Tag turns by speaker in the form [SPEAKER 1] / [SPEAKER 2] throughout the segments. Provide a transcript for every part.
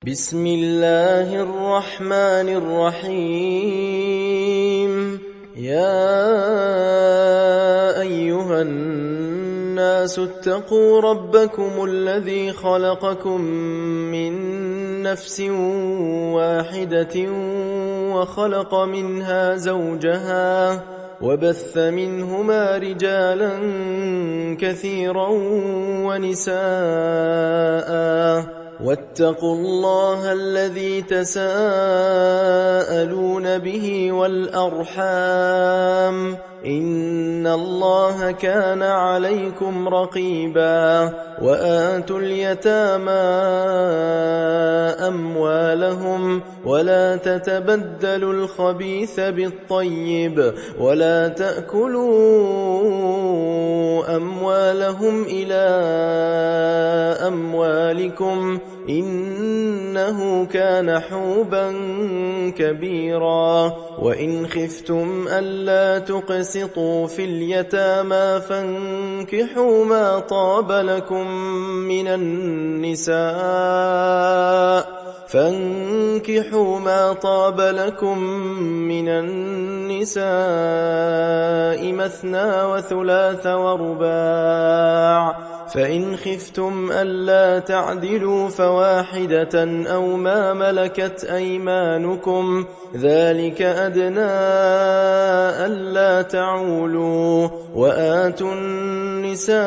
[SPEAKER 1] بسم الله الرحمن الرحيم. يا أيها الناس اتقوا ربكم الذي خلقكم من نفس واحدة وخلق منها زوجها وبث منهما رجالا كثيرا ونساء واتقوا الله الذي تساءلون به والأرحام إن الله كان عليكم رقيبا. وآتوا اليتامى أموالهم ولا تتبدلوا الخبيث بالطيب ولا تأكلوا أموالهم إلى أموالكم إنه كان حوبا كبيرا. وإن خفتم ألا تقسطوا في اليتامى فانكحوا ما طاب لكم من النساء مثنى وثلاث ورباع، فإن خفتم ألا تعدلوا فواحدة أو ما ملكت أيمانكم ذلك أدنى ألا تعولوا. وآتوا النساء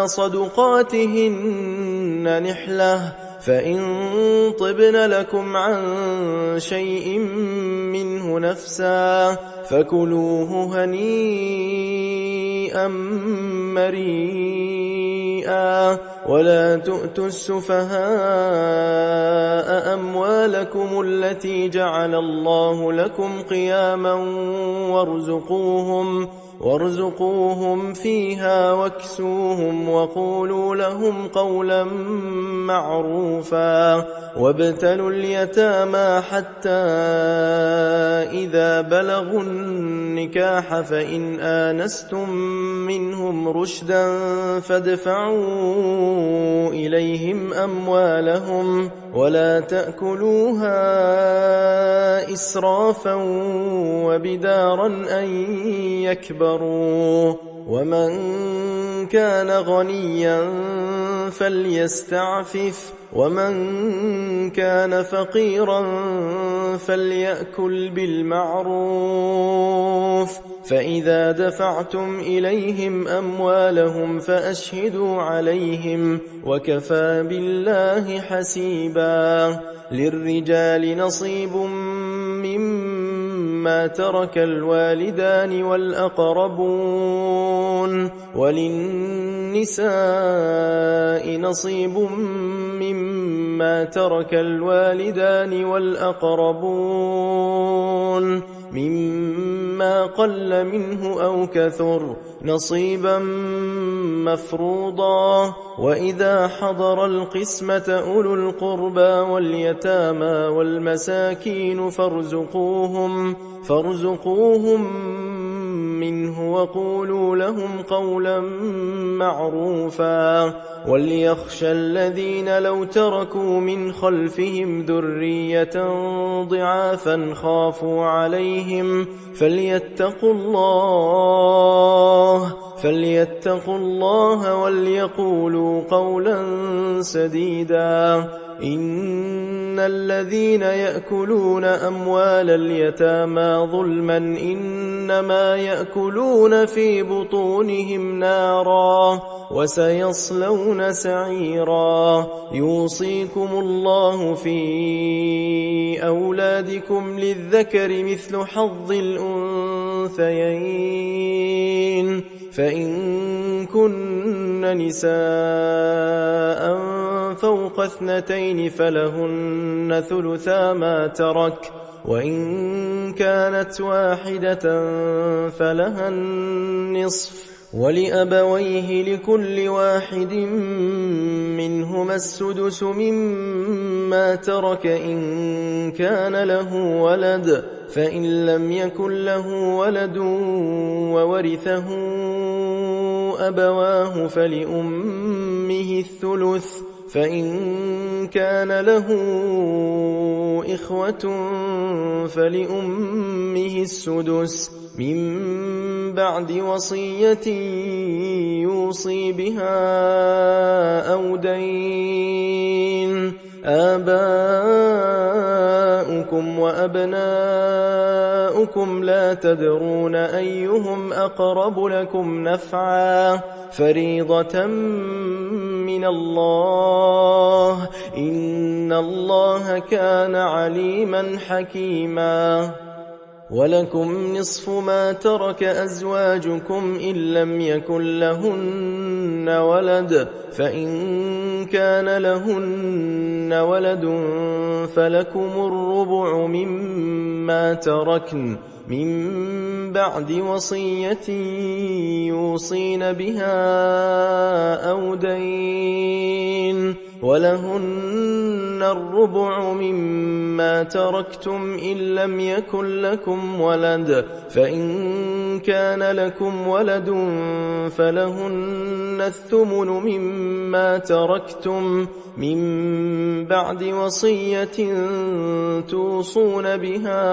[SPEAKER 1] صدقاتهن نحلة، فإن طبن لكم عن شيء منه نفسا فكلوه هنيئا مريئا. ولا تؤتوا السفهاء أموالكم التي جعل الله لكم قياما وارزقوهم فيها واكسوهم وقولوا لهم قولا معروفا. وابتلوا اليتامى حتى إذا بلغوا النكاح فإن آنستم منهم رشدا فادفعوا إليهم أموالهم ولا تأكلوها إسرافا وبدارا أن يكبروا. ومن كان غنيا فليستعفف ومن كان فقيرا فليأكل بالمعروف. فإذا دفعتم إليهم أموالهم فأشهدوا عليهم وكفى بالله حسيبا. للرجال نصيب مما ترك الوالدان والأقربون وللنساء نصيب مما ترك الوالدان والأقربون مما قل منه أو كثر نصيبا مفروضا. وإذا حضر القسمة أولو القربى واليتامى والمساكين فارزقوهم منه وقولوا لهم قولا معروفا. وليخشى الذين لو تركوا من خلفهم ذرية ضعافا خافوا عليهم فليتقوا الله وليقولوا قولا سديدا. إن الذين يأكلون أموال اليتامى ظلما إنما يأكلون في بطونهم نارا وسيصلون سعيرا. يوصيكم الله في أولادكم للذكر مثل حظ الأنثيين، فإن كن نساء فوق 2 فلهن ثلثا ما ترك، وإن كانت واحدة فلها النصف. ولأبويه لكل واحد منهما السدس مما ترك إن كان له ولد، فإن لم يكن له ولد وورثه أبواه فلأمه الثلث، فإن كان له إخوة فلأمه السدس من بعد وصية يوصي بها أو دين. آباؤكم وأبناؤكم لا تدرون أيهم أقرب لكم نفعا فريضة من الله إن الله كان عليما حكيما. ولكم نصف ما ترك أزواجكم إن لم يكن لهن ولد فإن كان لهن ولد فلكم الربع مما تركن من بعد وصية يوصين بها أو دين. ولهن الربع مما تركتم إن لم يكن لكم ولد فإن كان لكم ولد فلهن الثمن مما تركتم من بعد وصية توصون بها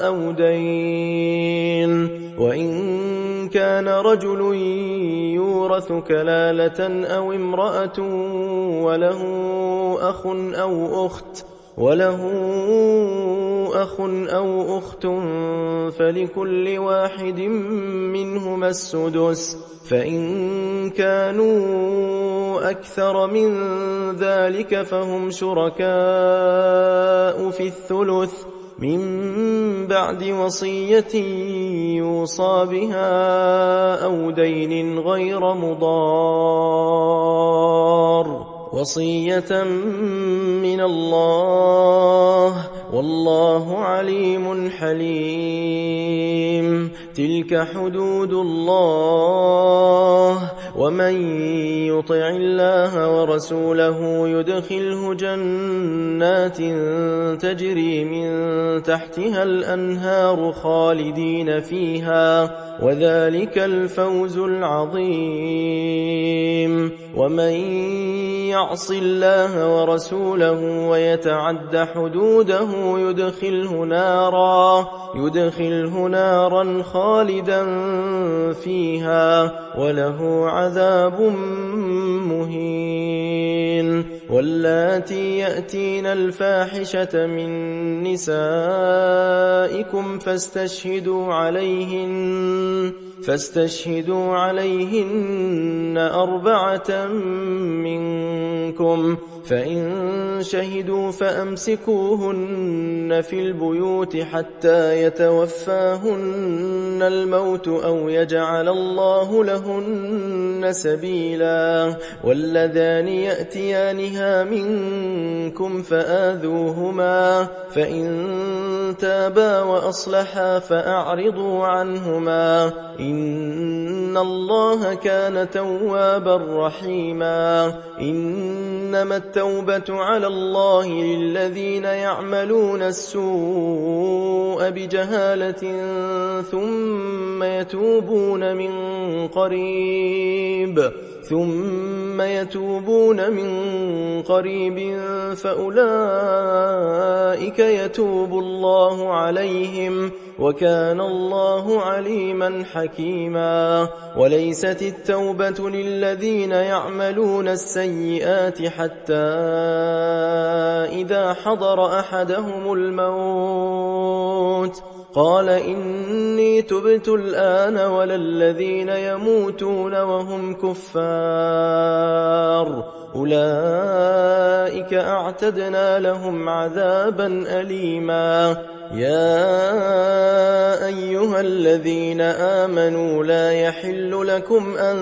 [SPEAKER 1] أو دين. وإن كان رجل يورث كلالة أو امرأة وله أخ أو أخت فلكل واحد منهما السدس فإن كانوا أكثر من ذلك فهم شركاء في الثلث من بعد وصية يوصى بها أو دين غير مضار وصية من الله والله عليم حليم. تلك حدود الله ومن يطع الله ورسوله يدخله جنات تجري من تحتها الأنهار خالدين فيها وذلك الفوز العظيم. ومن يعص الله ورسوله ويتعد حدوده يدخله نارا خالدا فيها وله عذاب مهين. واللاتي يأتين الفاحشة من نسائكم فاستشهدوا عليهن 4 منكم فإن شهدوا فأمسكوهن في البيوت حتى يتوفاهن الموت أو يجعل الله لهن سبيلا. واللذان يأتيانها منكم فآذوهما فإن تابا وأصلحا فأعرضوا عنهما إن الله كان توابا رحيما. إنما التوبة على الله للذين يعملون السوء بجهالة ثم يتوبون من قريب فأولئك يتوب الله عليهم وكان الله عليما حكيما. وليست التوبة للذين يعملون السيئات حتى إذا حضر أحدهم الموت قال إني تبت الآن ولا الذين يموتون وهم كفار أولئك أعتدنا لهم عذابا أليما. يا أيها الذين آمنوا لا يحل لكم أن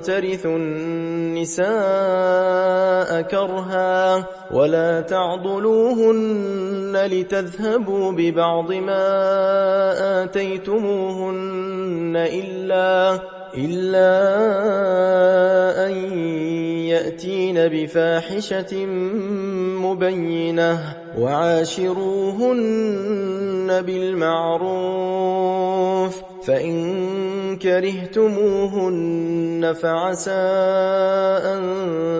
[SPEAKER 1] ترثوا النساء كرها ولا تعضلوهن لتذهبوا ببعض ما آتيتموهن إلا أن يأتين بفاحشة مبينة وعاشروهن بالمعروف فإن كرهتموهن فعسى أن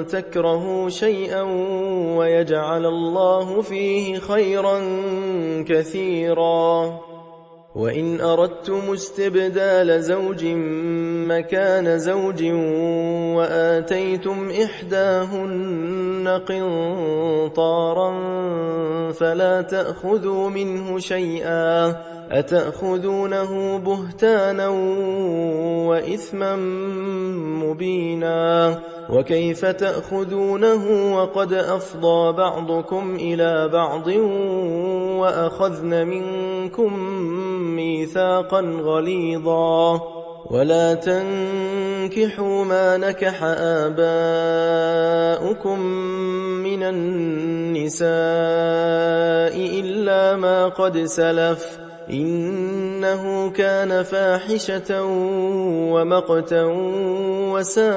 [SPEAKER 1] تكرهوا شيئا ويجعل الله فيه خيرا كثيرا. وإن أردتم استبدال زوج مكان زوج وآتيتم إحداهن قنطارا فلا تأخذوا منه شيئا أتأخذونه بهتانا وإثما مبينا وكيف تأخذونه وقد أفضى بعضكم إلى بعض وأخذن منكم ميثاقا غليظا ولا تنكحوا ما نكح آباؤكم من النساء إلا ما قد سلف إنه كان فاحشة ومقتا وساء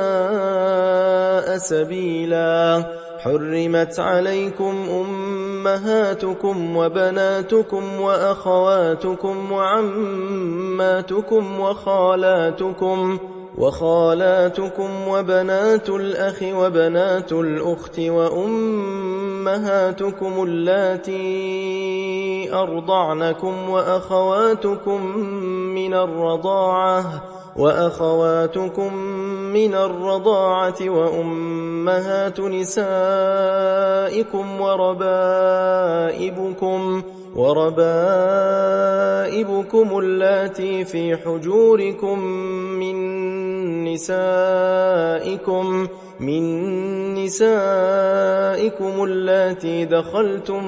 [SPEAKER 1] سبيلا. حرمت عليكم أمهاتكم وبناتكم وأخواتكم وعماتكم وخالاتكم وبنات الأخ وبنات الأخت وأمهاتكم اللاتي أرضعنكم وأخواتكم من الرضاعة وأمهات نسائكم وربائبكم اللاتي في حجوركم من نسائكم اللاتي دخلتم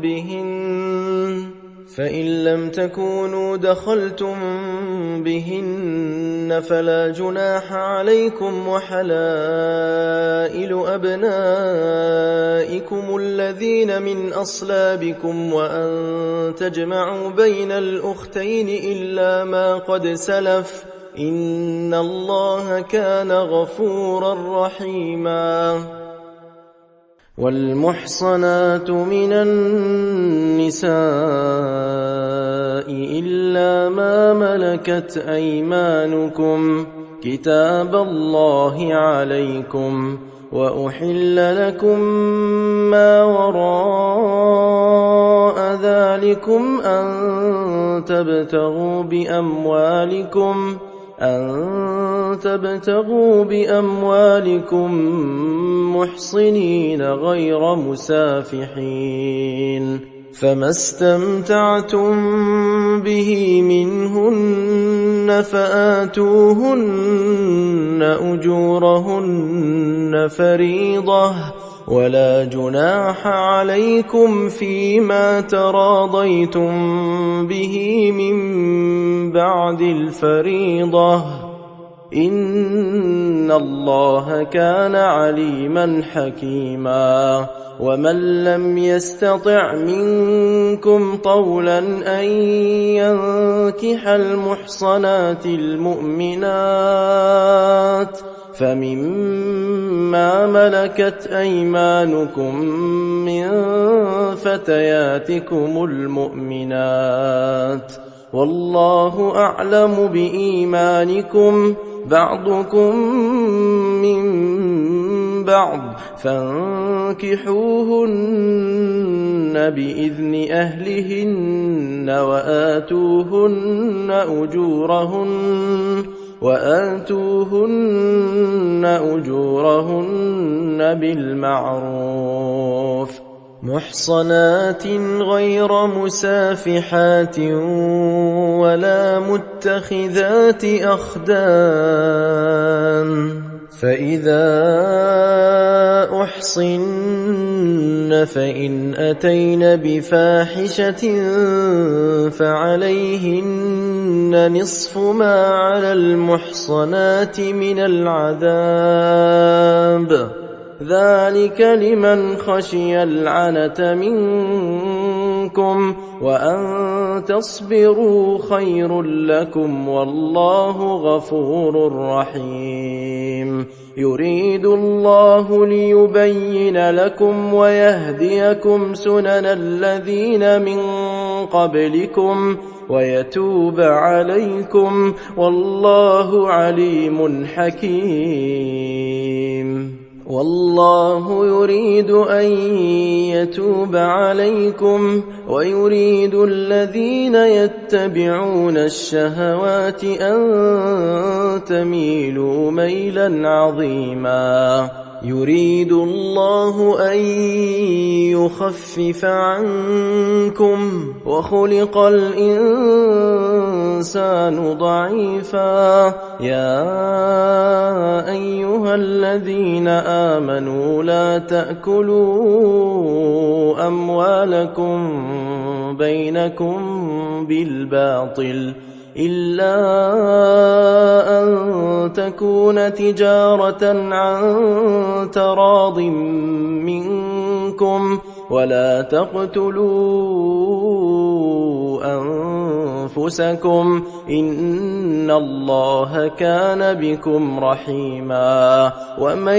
[SPEAKER 1] بهن فإن لم تكونوا دخلتم بهن فلا جناح عليكم وحلائل أبنائكم الذين من أصلابكم وأن تجمعوا بين الأختين إلا ما قد سلف إن الله كان غفورا رحيما. والمحصنات من النساء إلا ما ملكت أيمانكم كتاب الله عليكم وأحل لكم ما وراء ذلكم أن تبتغوا بأموالكم محصنين غير مسافحين فما استمتعتم به منهن فآتوهن أجورهن فريضة ولا جناح عليكم فيما تراضيتم به من بعد الفريضة إن الله كان عليما حكيما. ومن لم يستطع منكم طولا أن ينكح المحصنات المؤمنات فمما ملكت أيمانكم من فتياتكم المؤمنات والله أعلم بإيمانكم بعضكم من بعض فانكحوهن بإذن أهلهن وآتوهن أجورهن بالمعروف محصنات غير مسافحات ولا متخذات أخدان فإذا أحصن فإن أتين بفاحشة فعليهن نصف ما على المحصنات من العذاب ذلك لمن خشي العنة منكم وأن تصبروا خير لكم والله غفور رحيم يريد الله ليبين لكم ويهديكم سنن الذين من قبلكم ويتوب عليكم، والله عليم حكيم. والله يريد أن يتوب عليكم ويريد الذين يتبعون الشهوات أن تميلوا ميلا عظيما. يريد الله أن يخفف عنكم وخلق الإنسان ضعيفا. يا أيها الذين آمنوا لا تأكلوا أموالكم بينكم بالباطل إلا أن تكون تجارة عن تراض منكم، ولا تقتلوا أنفسكم إن الله كان بكم رحيما. ومن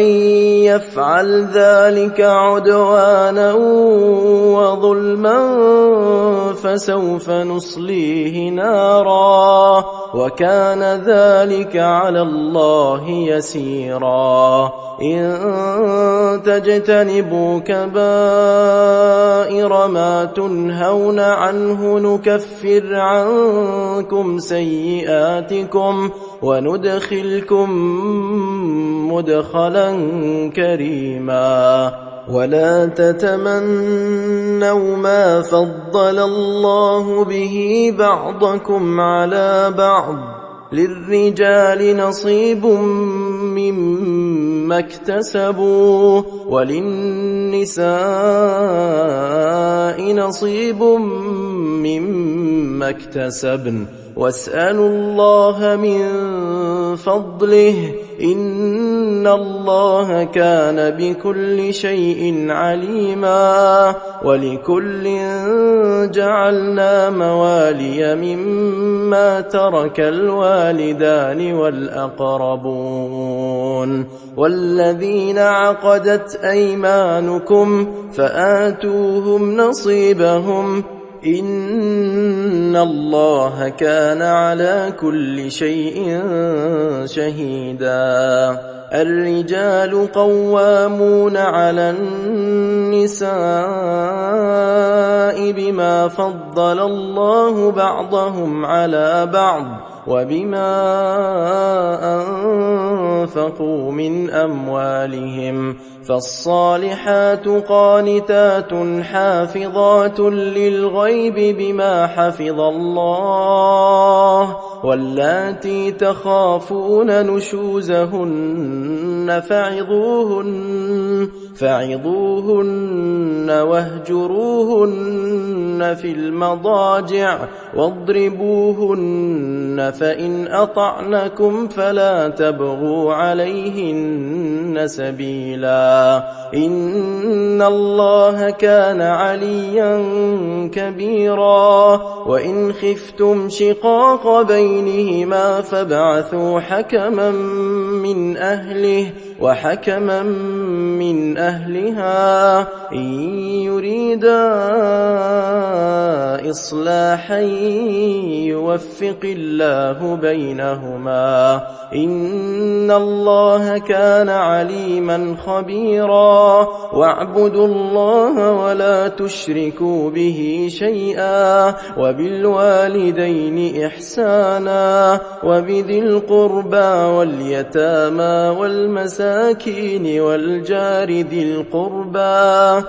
[SPEAKER 1] يفعل ذلك عدوانا وظلما فسوف نصليه نارا وكان ذلك على الله يسيرا. إن تجتنبوا كبائر ما تنهون عنه نكفر عنكم سيئاتكم وندخلكم مدخلا كريما. ولا تتمنوا ما فضل الله به بعضكم على بعض، للرجال نصيب مما اكتسبوا وللنساء نصيب مما اكتسبن، واسألوا الله من فضله إن الله كان بكل شيء عليما. ولكل جعلنا موالي مما ترك الوالدان والأقربون والذين عقدت أيمانكم فآتوهم نصيبهم إن الله كان على كل شيء شهيدا. الرجال قوامون على النساء بما فضل الله بعضهم على بعض وبما أنفقوا من أموالهم، فالصالحات قانتات حافظات للغيب بما حفظ الله، واللاتي تخافون نشوزهن فعظوهن واهجروهن في المضاجع واضربوهن، فإن أطعنكم فلا تبغوا عليهن سبيلا، إن الله كان عليا كبيرا. وإن خفتم شقاق بينهما فابعثوا حكما من أهله وحكما من أهلها إن يريدا إصلاحا يوفق الله بينهما، إن الله كان عليما خبيرا. واعبدوا الله ولا تشركوا به شيئا وبالوالدين إحسانا وبذي القربى واليتامى والمساكين والجار ذي القربى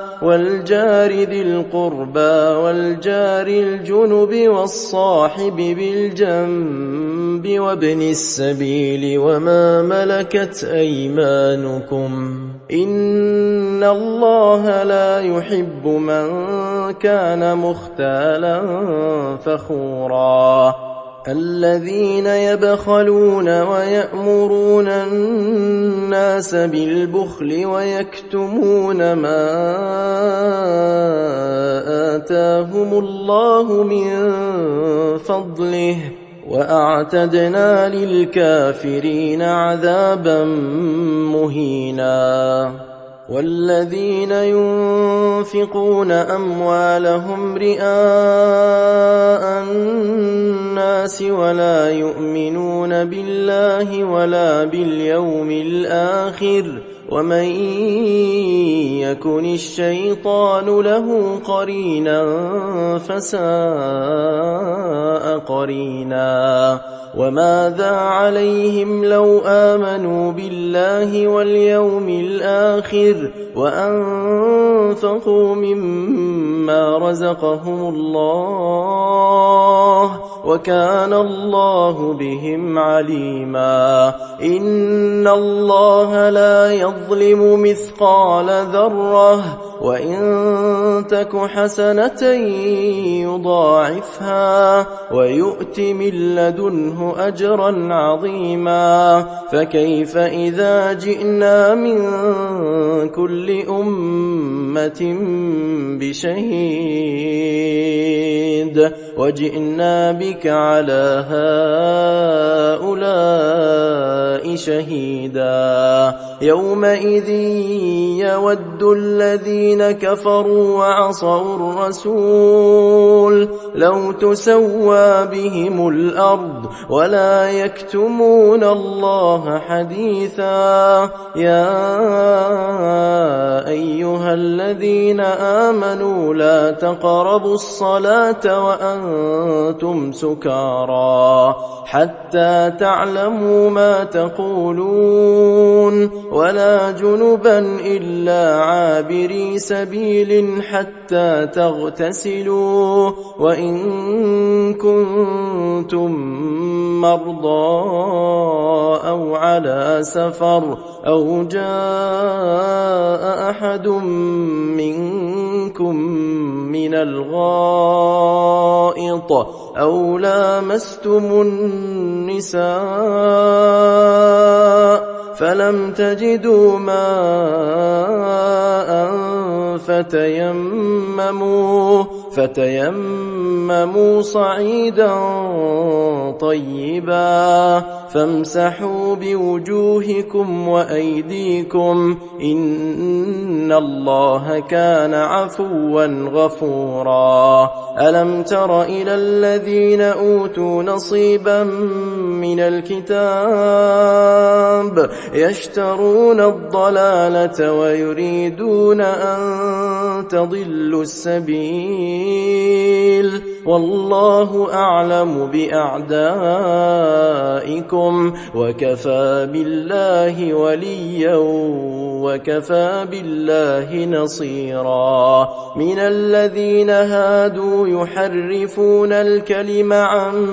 [SPEAKER 1] والجار الجنب والصاحب بالجنب وابن السبيل وما ملكت أيمانكم، إن الله لا يحب من كان مختالا فخورا. الذين يبخلون ويأمرون الناس بالبخل ويكتمون ما آتاهم الله من فضله وأعتدنا للكافرين عذابا مهينا. والذين ينفقون أموالهم رئاء الناس ولا يؤمنون بالله ولا باليوم الآخر ومن يكن الشيطان له قرينا فساء قرينا وماذا عليهم لو آمنوا بالله واليوم الآخر وأنفقوا مما رزقهم الله وكان الله بهم عليما إن الله لا يظلم مثقال ذرة وإن تك حسنة يضاعفها ويؤت من لدنه أجرا عظيما فكيف إذا جئنا من كل أمة بشهيد وجئنا بك على هؤلاء شهيدا يومئذ يود الذين كفروا وعصوا الرسول لو تسوى بهم الأرض ولا يكتمون الله حديثا يا أيها الذين آمنوا لا تقربوا الصلاة وأنتم سكارى حتى تعلموا ما تقولون ولا جنبا إلا عابري سبيل حتى تغتسلوا وإن كنتم مرضى أو على سفر أو جاء أحد منكم من الغائط أو لامستم النساء فلم تجدوا ماء فتيمموا صعيدا طيبا فامسحوا بوجوهكم وأيديكم إن الله كان عفوا غفورا ألم تر إلى الذين أوتوا نصيبا من الكتاب يشترون الضلالة ويريدون أن تضلوا السبيل والله أعلم بأعدائكم وكفى بالله وليا وكفى بالله نصيرا من الذين هادوا يحرفون الكلم عن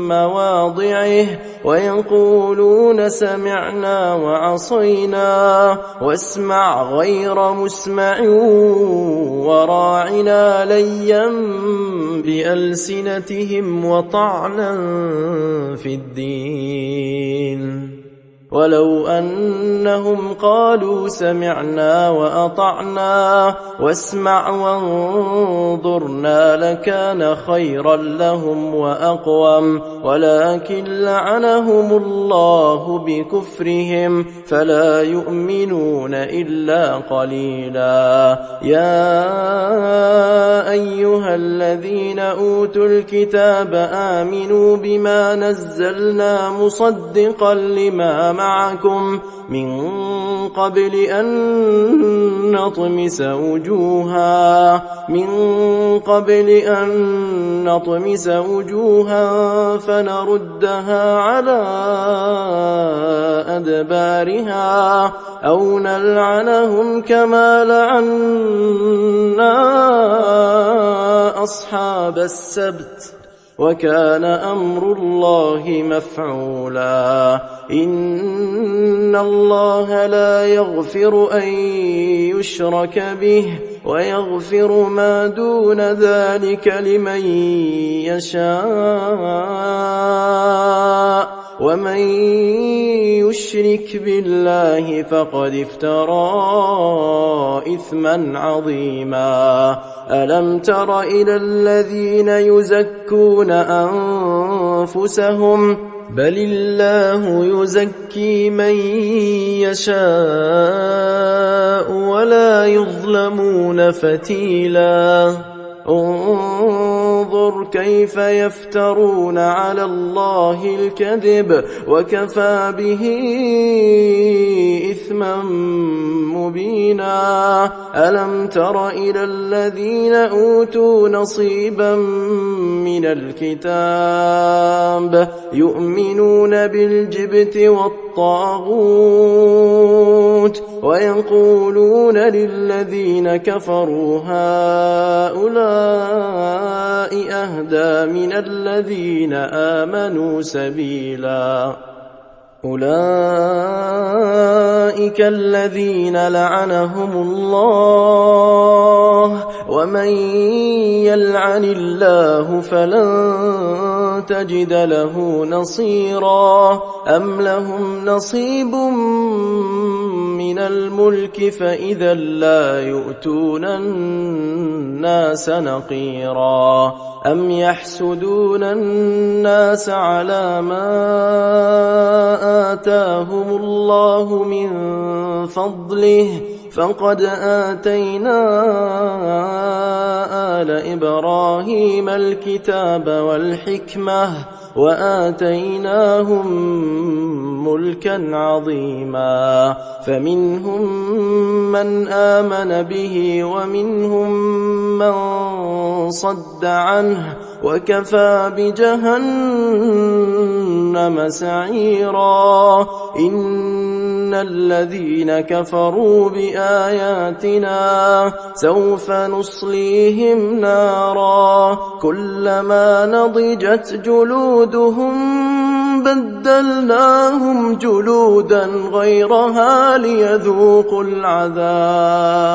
[SPEAKER 1] مواضعه ويقولون سمعنا وعصينا واسمع غير مسمع وراعنا ليا بألسنتهم وطعنا في الدين ولو أنهم قالوا سمعنا وأطعنا واسمع وانظرنا لكان خيرا لهم وأقوم ولكن لعنهم الله بكفرهم فلا يؤمنون إلا قليلا يا أيها الذين أوتوا الكتاب آمنوا بما نزلنا مصدقا لما معكم من قبل أن نطمس وجوها فنردها على أدبارها أو نلعنهم كما لعنا أصحاب السبت وكان أمر الله مفعولا إن الله لا يغفر أن يشرك به ويغفر ما دون ذلك لمن يشاء ومن يشرك بالله فقد افترى إثما عظيما ألم تر إلى الذين يزكون أنفسهم بل الله يزكي من يشاء ولا يظلمون فتيلا انظر كيف يفترون على الله الكذب وكفى به إثما مبينا ألم تر إلى الذين أوتوا نصيبا من الكتاب يؤمنون بالجبت والطاغوت ويقولون للذين كفروا هؤلاء أهدى من الذين آمنوا سبيلا أولئك الذين لعنهم الله ومن يلعن الله فلن تجد له نصيرا أم لهم نصيب من الملك فإذا لا يؤتون الناس نقيرا أم يحسدون الناس على ما آتاهم الله من فضله فقد آتينا آل إبراهيم الكتاب والحكمة وآتيناهم ملكا عظيما فمنهم من آمن به ومنهم من صد عنه وكفى بجهنم سعيرا إن الذين كفروا بآياتنا سوف نصليهم نارا كلما نضجت جلودهم بدلناهم جلودا غيرها ليذوقوا العذاب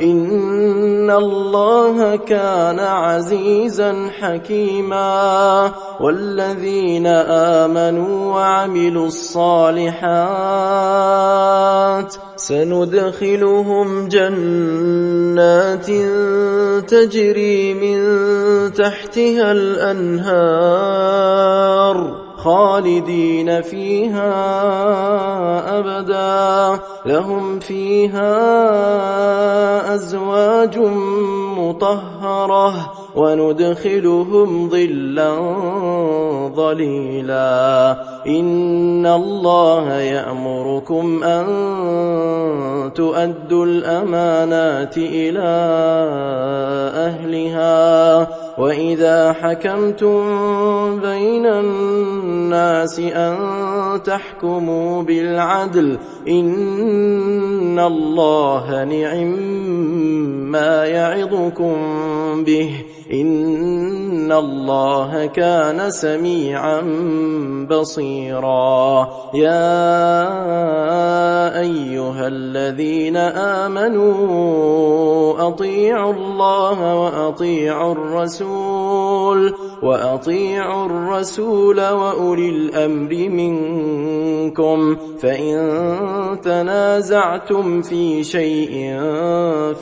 [SPEAKER 1] إن الله كان عزيزا حكيما والذين آمنوا وعملوا الصالحات سندخلهم جنات تجري من تحتها الأنهار خالدين فيها أبدا لهم فيها أزواج مطهرة وندخلهم ظلا ظليلا إن الله يأمركم أن تؤدوا الأمانات إلى أهلها وإذا حكمتم بين الناس أن تحكموا بالعدل إن الله نعم ما يعظكم به إن الله كان سميعا بصيرا يا أيها الذين آمنوا أطيعوا الله وأطيعوا الرسول وأولي الأمر منكم فإن تنازعتم في شيء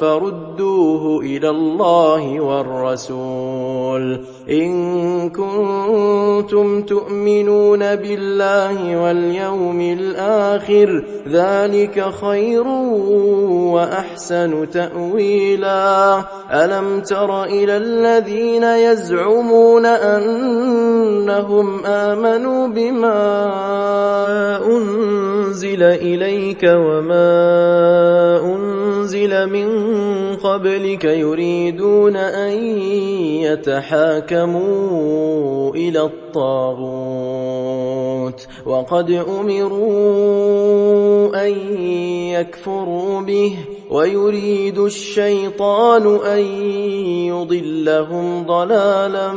[SPEAKER 1] فردوه إلى الله والرسول إن كنتم تؤمنون بالله واليوم الآخر ذلك خير وأحسن تأويلا ألم تر إلى الذين يزعمون أنهم آمنوا بما أنزل إليك وما أنزل من قبلك يريدون أن يتحاكموا إلى الطاغوت وقد أمروا أن يكفروا به ويريد الشيطان أن يضلهم ضلالا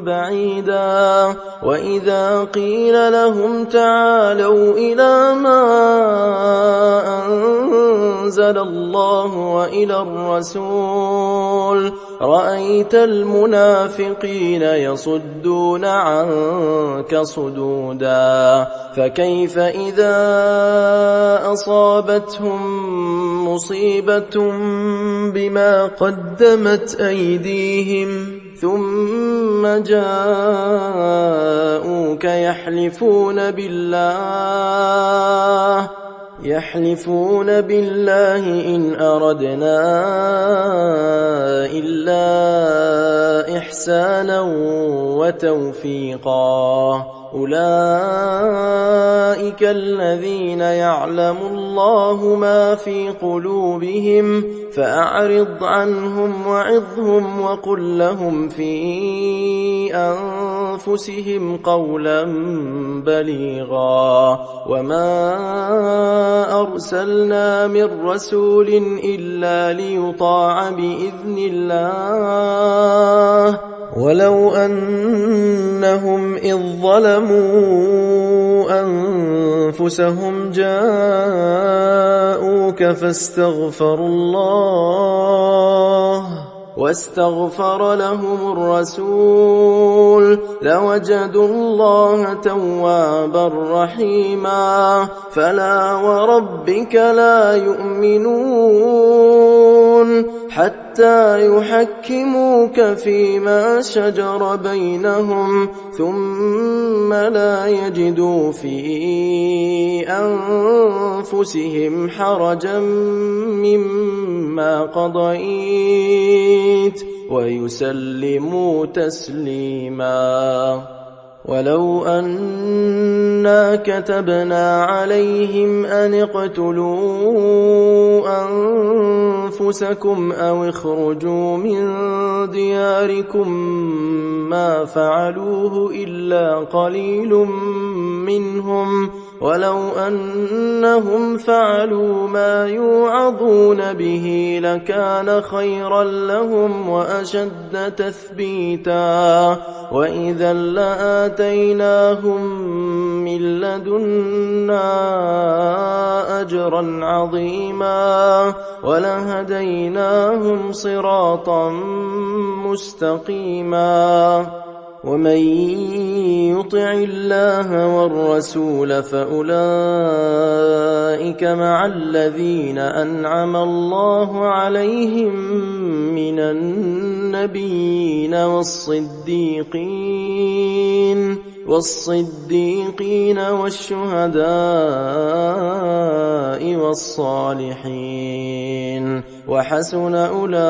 [SPEAKER 1] بعيدا وإذا قيل لهم تعالوا إلى ما أنزل الله وإلى الرسول رأيت المنافقين يصدون عنك صدودا فكيف إذا أصابتهم مصيبة بما قدمت أيديهم ثم جاءوك يحلفون بالله إن أردنا إلا إحسانا وتوفيقا أولئك الذين يعلم الله ما في قلوبهم فأعرض عنهم وعظهم وقل لهم في أنفسهم قولا بليغا وما أرسلنا من رسول إلا ليطاع بإذن الله ولو أنهم إذ ظلموا أنفسهم جاءوك واستغفر لهم الرسول لوجدوا الله توابا رحيما فلا وربك لا يؤمنون حتى يحكموك فيما شجر بينهم ثم لا يجدوا في أنفسهم حرجا مما قضيت ويسلموا تسليما ولو أنا كتبنا عليهم أن اقتلوا أنفسكم أو اخرجوا من دياركم ما فعلوه إلا قليل منهم ولو أنهم فعلوا ما يوعظون به لكان خيرا لهم وأشد تثبيتا وإذا لآتيناهم من لدنا أجرا عظيما ولهديناهم صراطا مستقيما ومن يطع الله والرسول فأولئك مع الذين أنعم الله عليهم من النبيين والصديقين والشهداء والصالحين وحسن أولئك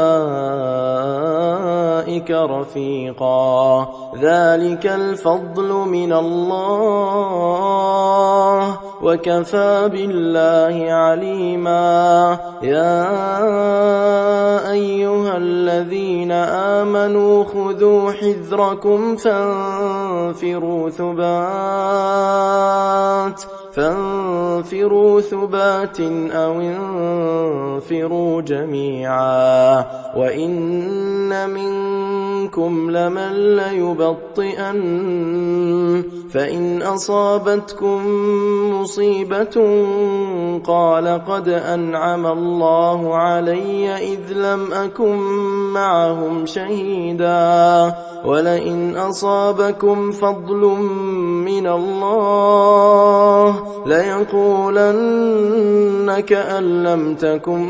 [SPEAKER 1] رفيقا ذلك الفضل من الله وكفى بالله عليما يا أيها الذين آمنوا خذوا حذركم فانفروا ثبات أو انفروا جميعا وإن منكم لمن ليبطئن فإن أصابتكم مصيبة قال قد أنعم الله علي إذ لم أكن معهم شهيدا ولئن أصابكم فضل من الله ليقولن كأن لم تكن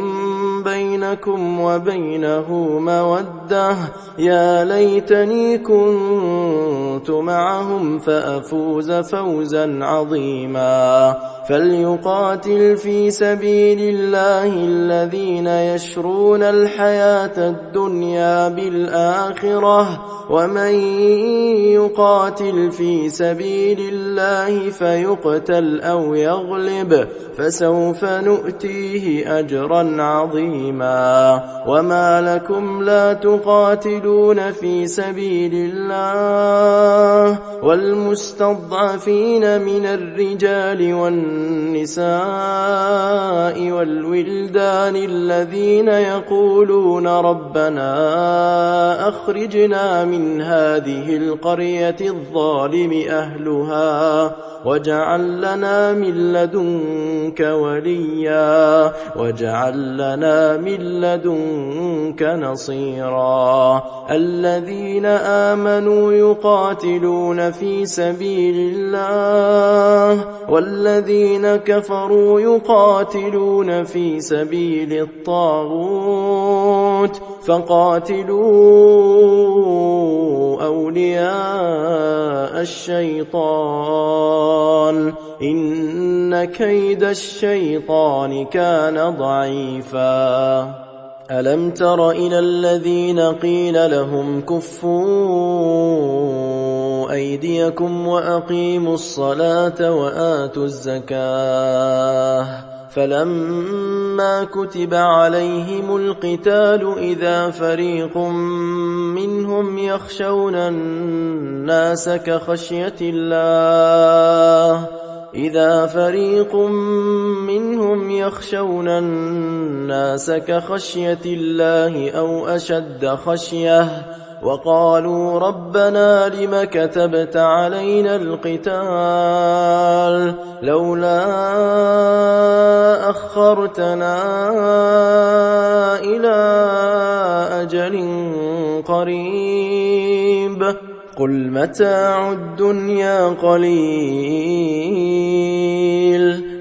[SPEAKER 1] بينكم وبينه مودة يا ليتني كنت معهم فأفوز فوزا عظيما فليقاتل في سبيل الله الذين يشرون الحياة الدنيا بالآخرة ومن يقاتل في سبيل الله فيقتل أو يغلب فسوف نؤتيه أجرا عظيما وما لكم لا تقاتلون في سبيل الله والمستضعفين من الرجال والنساء والولدان الذين يقولون ربنا أخرجنا من هذه القرية الظالم أهلها واجعل لنا من لدنك وليا واجعل لنا من لدنك نصيرا الذين آمنوا يقاتلون في سبيل الله والذين كفروا يقاتلون في سبيل الطاغوت فقاتلوا أولياء الشيطان إن كيد الشيطان كان ضعيفا ألم تر إلى الذين قيل لهم كفوا أيديكم وأقيموا الصلاة وآتوا الزكاة فلما كتب عليهم القتال إذا فريق منهم يخشون الناس كخشية الله أو أشد خشية وقالوا ربنا لم كتبت علينا القتال لولا أخرتنا إلى أجل قريب قل متاع الدنيا قليل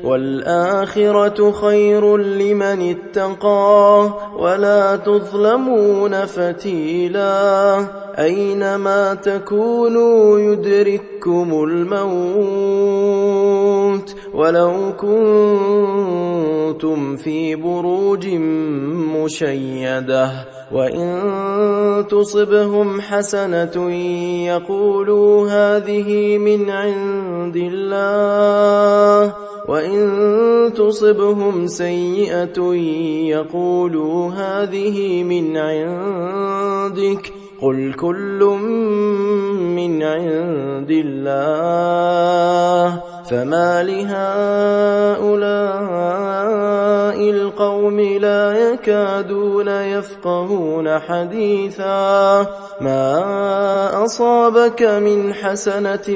[SPEAKER 1] والآخرة خير لمن اتقى ولا تظلمون فتيلا أينما تكونوا يدرككم الموت ولو كنتم في بروج مشيدة وإن تصبهم حسنة يقولوا هذه من عند الله وإن تصبهم سيئة يقولوا هذه من عندك قل كل من عند الله فما لهؤلاء القوم لا يكادون يفقهون حديثا ما أصابك من حسنة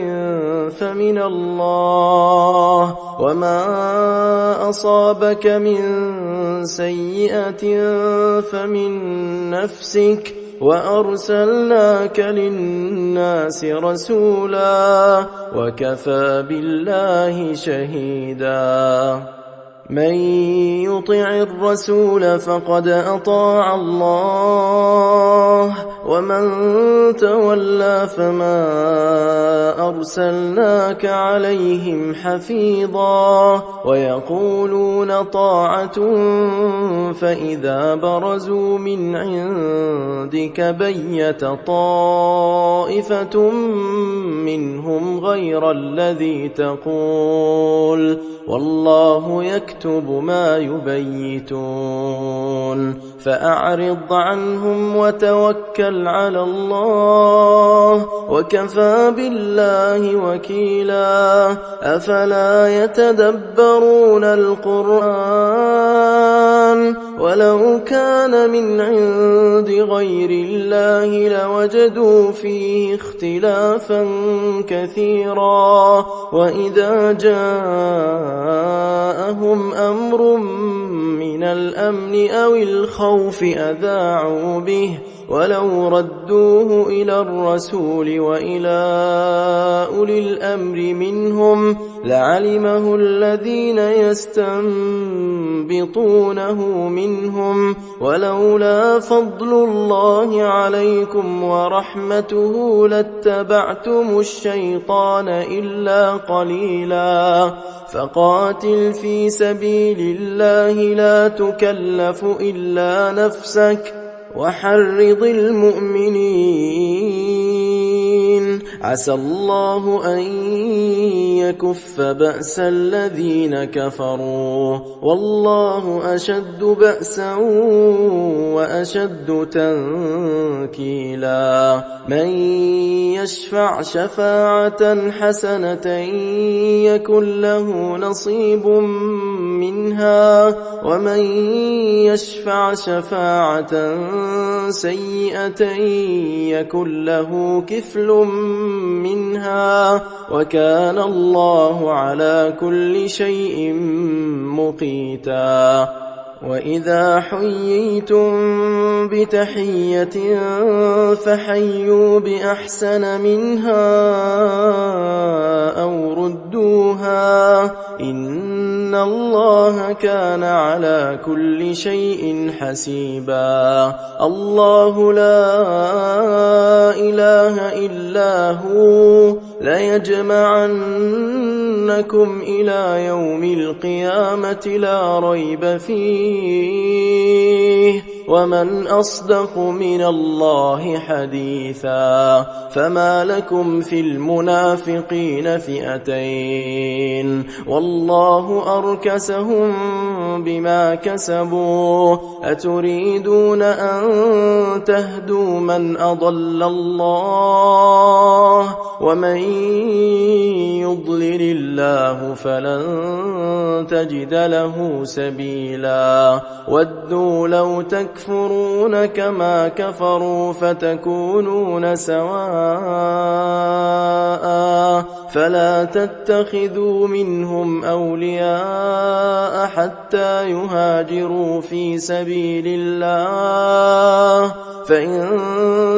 [SPEAKER 1] فمن الله وما أصابك من سيئة فمن نفسك وأرسلناك للناس رسولا وكفى بالله شهيدا من يطع الرسول فقد أطاع الله ومن تولى فما أرسلناك عليهم حفيظا ويقولون طاعة فإذا برزوا من عندك بيت طائفة منهم غير الذي تقول والله يكتب ما يبيتون فأعرض عنهم وتوكل على الله وكفى بالله وكيلا أفلا يتدبرون القرآن ولو كان من عند غير الله لوجدوا فيه اختلافا كثيرا وإذا جاءهم أمر من الأمن أو الخوف أذاعوا به ولو ردوه إلى الرسول وإلى أولي الأمر منهم لعلمه الذين يستنبطونه منهم ولولا فضل الله عليكم ورحمته لاتبعتم الشيطان إلا قليلا فقاتل في سبيل الله لا تكلف إلا نفسك وحرض المؤمنين عسى الله أن يكف بأس الذين كفروا والله أشد بأسا وأشد تنكيلا من يشفع شفاعة حسنة يكن له نصيب منها ومن يشفع شفاعة سيئة يكن له كفل منها وكان الله على كل شيء مقيتا وإذا حييتم بتحية فحيوا بأحسن منها أو ردوها إن الله كان على كل شيء حسيبا. الله لا إله إلا هو ليجمعنكم إلى يوم القيامة لا ريب فيه ومن أصدق من الله حديثا. فما لكم في المنافقين فئتين والله أركسهم بما كسبوا أتريدون أن تهدوا من أضل الله ومن يضلل الله فلن تجد له سبيلا. ودوا لو تكفرون كما كفروا فتكونون سواء فلا تتخذوا منهم أولياء حتى يهاجروا في سبيل الله فإن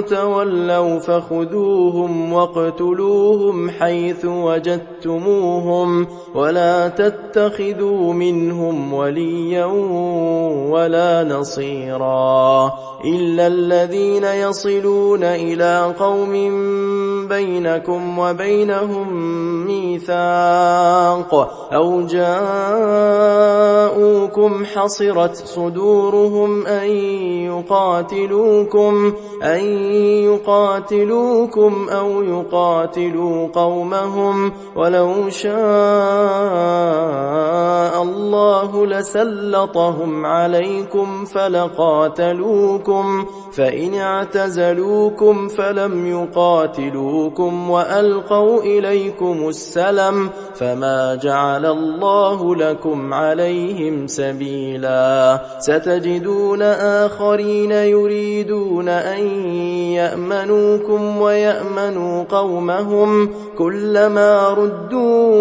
[SPEAKER 1] تولوا فخذوهم واقتلوهم حيث وجدتموهم ولا تتخذوا منهم وليا ولا نصيرا إلا الذين يصلون إلى قوم بينكم وبينهم ميثاق أو جاءوكم حصرت صدورهم أن يقاتلوكم أو يقاتلوا قومهم ولو شاء الله لسلطهم عليكم فلقاتلوكم فإن اعتزلوكم فلم يقاتلوكم وألقوا إليكم السلم فما جعل الله لكم عليهم سبيلا. ستجدون آخرين يريدون أن يأمنوكم ويأمنوا قومهم كلما ردوا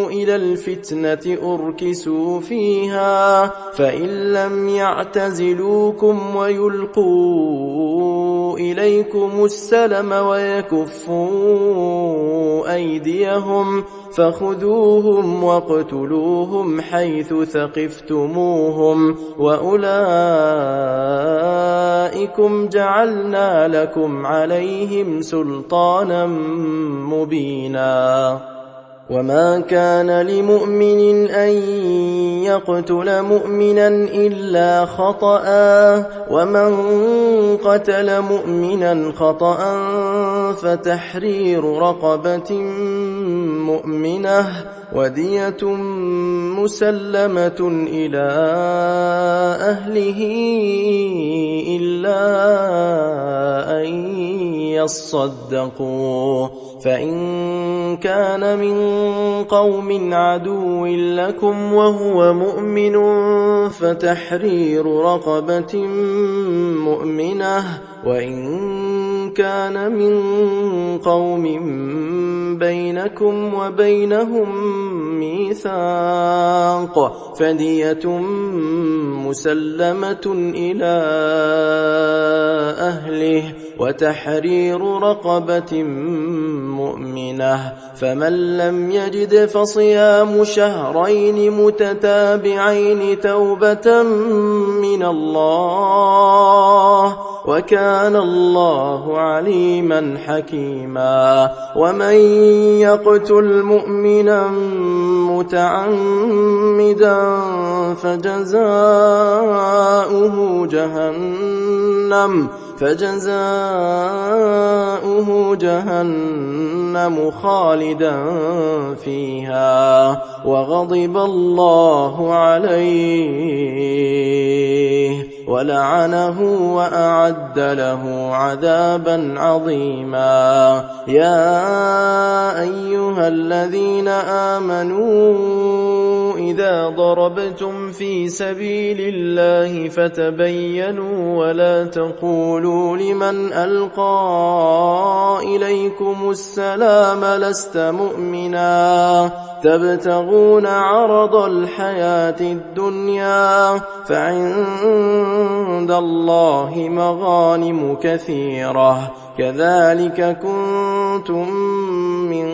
[SPEAKER 1] إلى الفتنة أركسوا فيها فإن لم يعتزلوكم ويلقوا إليكم السلم ويكفوا أيديهم فخذوهم واقتلوهم حيث ثقفتموهم وأولئكم جعلنا لكم عليهم سلطانا مبينا. وما كان لمؤمن أن يقتل مؤمنا إلا خطأ ومن قتل مؤمنا خطأ فتحرير رقبة مؤمنة ودية مسلمة إلى أهله إلا أن يصدقوا فإن كان من قوم عدو لكم وهو مؤمن فتحرير رقبة مؤمنة وإن كان من قوم بينكم وبينهم ميثاق فدية مسلمة إلى أهله وتحرير رقبة مؤمنة فمن لم يجد فصيام شهرين متتابعين توبة من الله وكان الله عليما حكيما. ومن يقتل مؤمنا متعمدا فجزاؤه جهنم خالدا فيها وغضب الله عليه ولعنه وأعد له عذابا عظيما. يا أيها الذين آمنوا إذا ضربتم في سبيل الله فتبينوا ولا تقولوا لمن ألقى إليكم السلام لست مؤمنا تبتغون عرض الحياة الدنيا فعند الله مغانم كثيرة كذلك كنتم من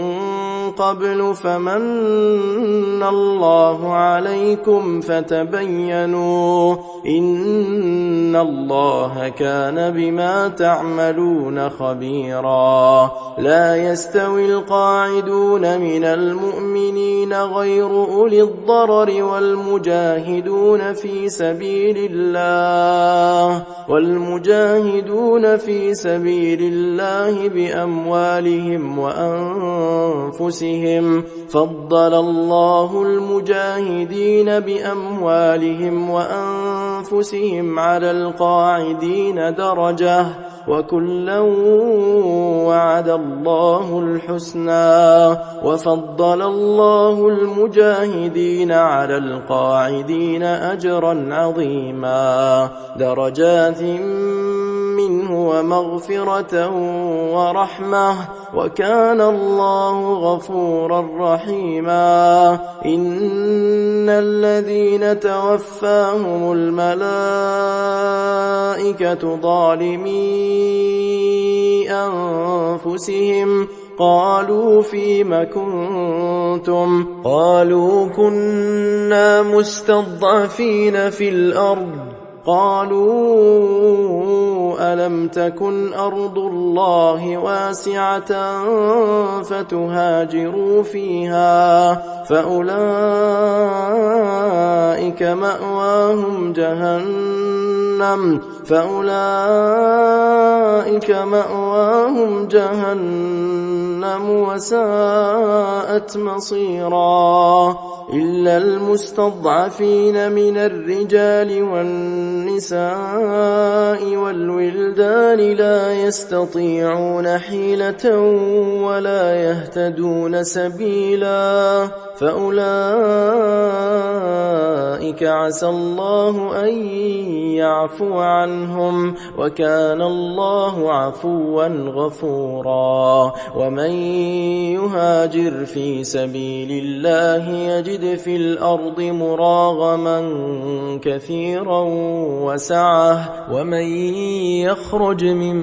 [SPEAKER 1] قبل فمن الله عليكم فتبينوا إن الله كان بما تعملون خبيرا لا يستوي القاعدون من المؤمنين غير أولي الضرر والمجاهدون في سبيل الله بأموالهم وأنفسهم فضل الله المجاهدين بأموالهم وأنفسهم على القاعدين درجة وكلا وعد الله الحسنى وفضل الله المجاهدين على القاعدين أجرا عظيما درجات منه ومغفرة ورحمة وكان الله غفورا رحيما إن الذين توفاهم الملائكة ظالمي أنفسهم قالوا فيم كنتم قالوا كنا مستضعفين في الأرض قالوا ألم تكن أرض الله واسعة فتهاجروا فيها فأولئك مأواهم جهنم وساءت مصيرا إلا المستضعفين من الرجال والنساء والولدان لا يستطيعون حيلة ولا يهتدون سبيلا فأولئك عسى الله أن يعفو عنهم وكان الله عفوا غفورا ومن يهاجر في سبيل الله يجد في الأرض مراغما كثيرا وسعة ومن يخرج من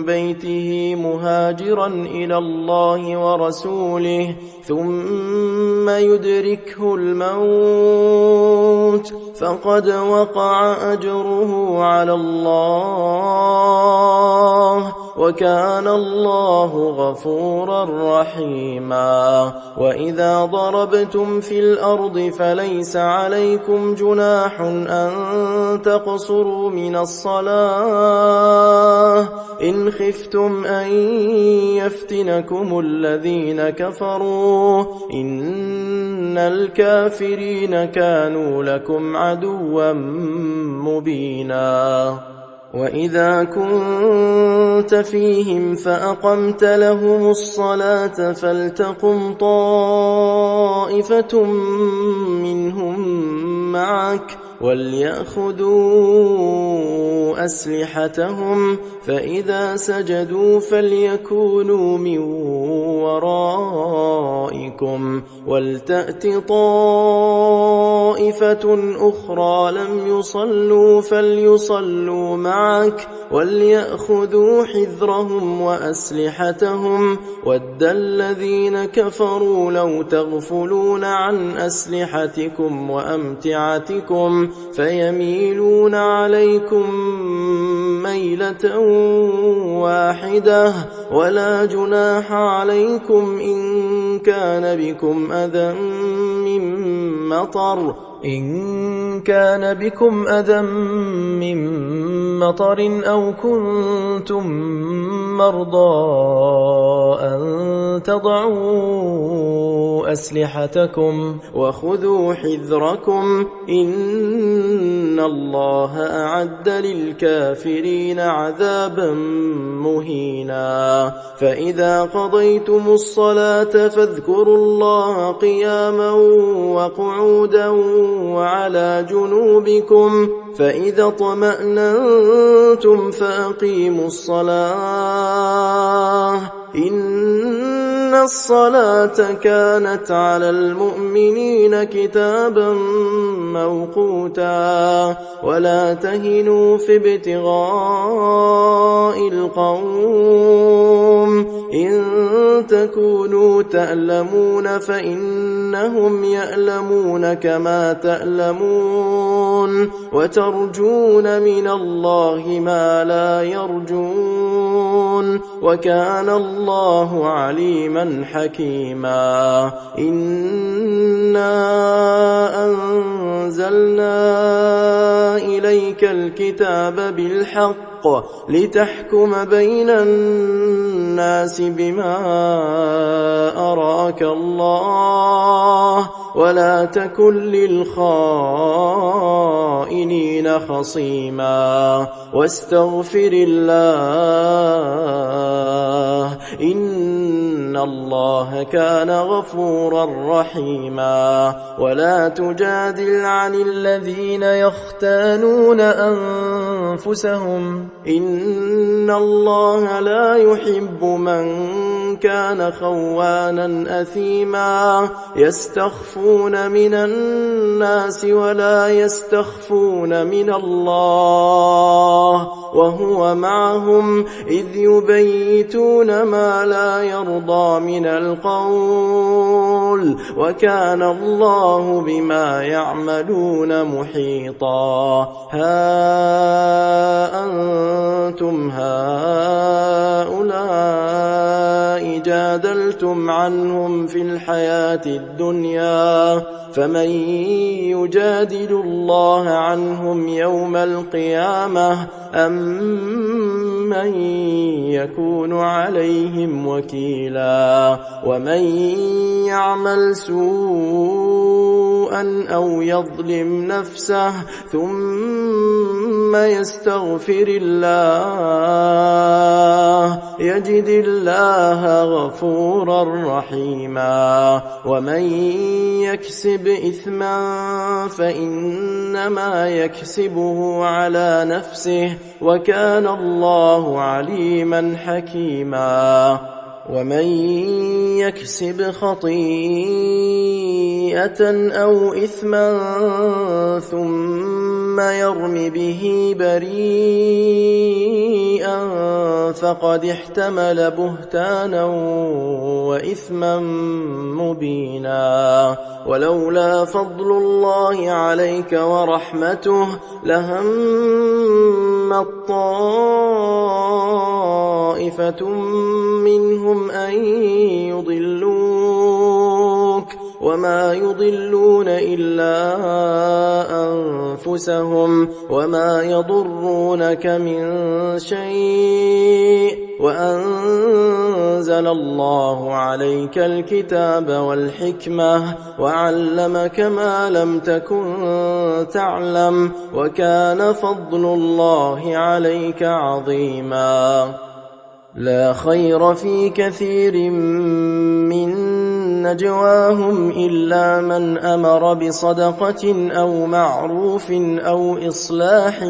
[SPEAKER 1] بيته مهاجرا إلى الله ورسوله ثم يدركه الموت فقد وقع أجره على الله وكان الله غفورا رحيما وإذا ضربتم في الأرض فليس عليكم جناح أن تقصروا من الصلاة إن خفتم أن يفتنكم الذين كفروا إن الكافرين كانوا لكم عدوا مبينا وإذا كنت فيهم فأقمت لهم الصلاة فلتقم طائفة منهم معك وليأخذوا أسلحتهم فإذا سجدوا فليكونوا من ورائكم ولتأت طائفة أخرى لم يصلوا فليصلوا معك وليأخذوا حذرهم وأسلحتهم ود الذين كفروا لو تغفلون عن أسلحتكم وأمتعتكم فيميلون عليكم ميلة واحدة ولا جناح عليكم إن كان بكم أذى من مطر أو كنتم مرضى أن تضعوا أسلحتكم وخذوا حذركم إن الله أعد للكافرين عذابا مهينا فإذا قضيتم الصلاة فاذكروا الله قياما وقعودا وعلى جنوبكم فإذا اطمأننتم فأقيموا الصلاة إن الصلاة كانت على المؤمنين كتابا موقوتا ولا تهنوا في ابتغاء القوم إن تكونوا تألمون فإنهم يألمون كما تألمون وترجون من الله ما لا يرجون وكان الله عليما حكيما إنا أنزلنا إليك الكتاب بالحق لتحكم بين الناس بما أراك الله ولا تكن للخائنين خصيما واستغفر الله إن الله كان غفورا رحيما ولا تجادل عن الذين يختانون أنفسهم إن الله لا يحب من كان خوانا أثيما يستخفون من الناس ولا يستخفون من الله وهو معهم إذ يبيتون ما لا يرضى من القول وكان الله بما يعملون محيطا ها أنتم هؤلاء جادلتم عنهم في الحياة الدنيا فمن يجادل الله عنهم يوم القيامة أم من يكون عليهم وكيلا ومن يعمل سوءا أو يظلم نفسه ثم يستغفر الله يجد الله غفورا رحيما ومن يكسب إثما فإنما يكسبه على نفسه وكان الله عليما حكيما ومن يكسب خطيئة أو إثما ثم يرم به بريئا فقد احتمل بهتانا وإثما مبينا ولولا فضل الله عليك ورحمته لهم طائفة منهم أن يضلوك وما يضلون إلا أنفسهم وما يضرونك من شيء وأنزل الله عليك الكتاب والحكمة وعلمك ما لم تكن تعلم وكان فضل الله عليك عظيما لا خير في كثير من نجواهم إلا من أمر بصدقة أو معروف أو إصلاح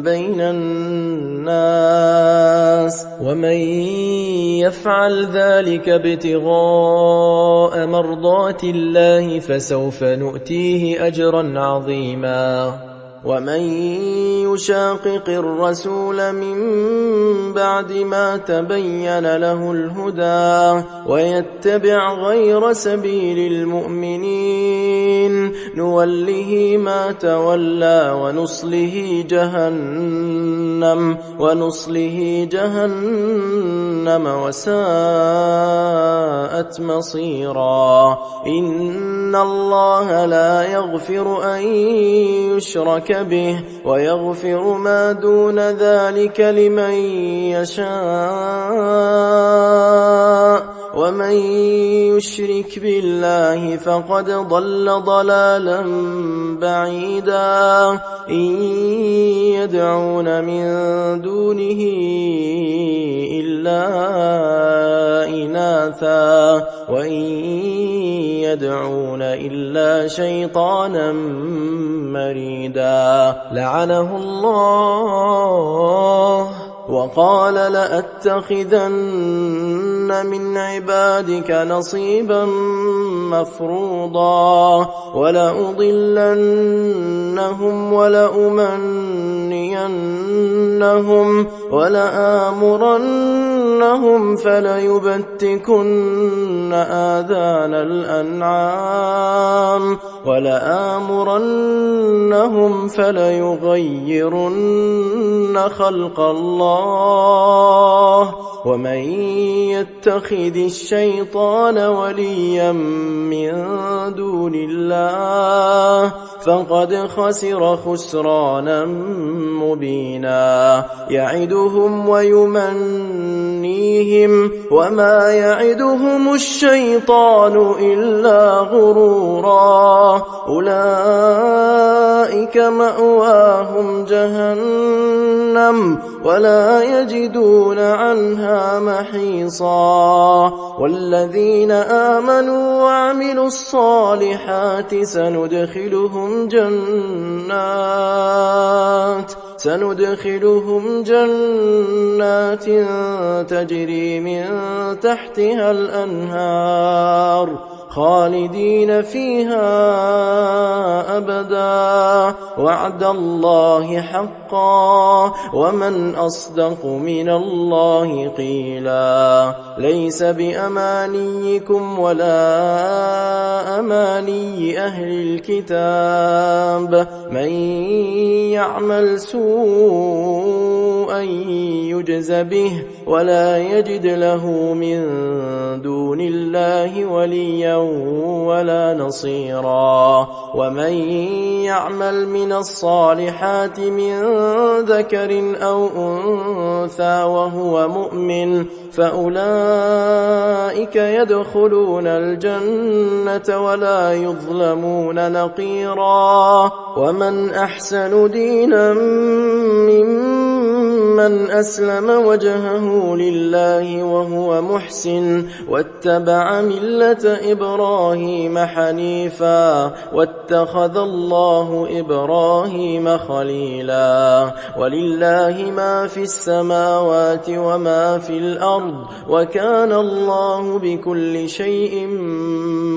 [SPEAKER 1] بين الناس ومن يفعل ذلك ابتغاء مرضات الله فسوف نؤتيه أجرا عظيما ومن يشاقق الرسول من بعد ما تبين له الهدى ويتبع غير سبيل المؤمنين نوله ما تولى ونصله جهنم وساءت مصيرا إن الله لا يغفر أن يشرك به ويغفر ما دون ذلك لمن يشاء ومن يشرك بالله فقد ضل ضلالا بعيدا إن يدعون من دونه إلا إناثا وإن يدعون إلا شيطانا مريدا لعنه الله وقال لأتخذن من عبادك نصيبا مفروضا ولأضلنهم ولأمنينهم ولآمرنهم فليبتكن آذان الأنعام ولآمرنهم فليغيرن خلق الله ومن يتخذ الشيطان وليا من دون الله فقد خسر خسرانا مبينا يعدهم ويمنيهم وما يعدهم الشيطان إلا غرورا أولئك مأواهم جهنم ولا يجدون عنها محيصا والذين آمنوا وعملوا الصالحات سندخلهم جنات تجري من تحتها الأنهار خالدين فيها أبدا وعد الله حقا ومن أصدق من الله قيلا ليس بأمانيكم ولا أماني أهل الكتاب من يعمل سوءا يجز به ولا يجد له من دون الله وليا ولا نصيرا ومن يعمل من الصالحات من ذكر أو أنثى وهو مؤمن فأولئك يدخلون الجنة ولا يظلمون نقيرا ومن أحسن دينا ممن أسلم وجهه لله وهو محسن واتبع ملة إبراهيم حنيفا واتخذ الله إبراهيم خليلا ولله ما في السماوات وما في الأرض وكان الله بكل شيء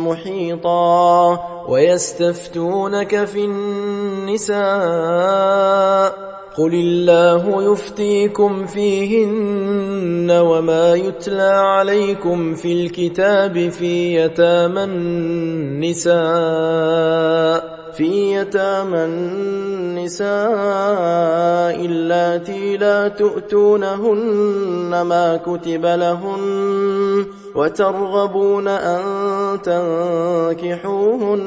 [SPEAKER 1] محيطا ويستفتونك في النساء قل الله يفتيكم فيهن وما يتلى عليكم في الكتاب في يتامى النساء اللاتي لا تؤتونهن ما كتب لهن وترغبون أن تنكحوهن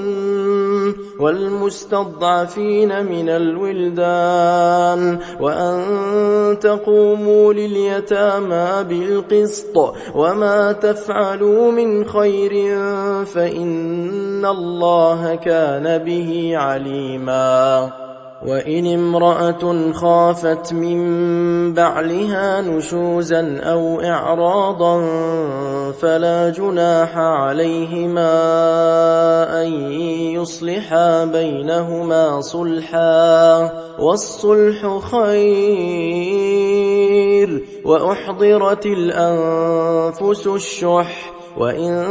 [SPEAKER 1] والمستضعفين من الولدان وأن تقوموا لليتامى بالقسط وما تفعلوا من خير فإن الله كان به عليما وإن امرأة خافت من بعلها نشوزا أو إعراضا فلا جناح عليهما أن يصلحا بينهما صلحا والصلح خير وأحضرت الأنفس الشح وإن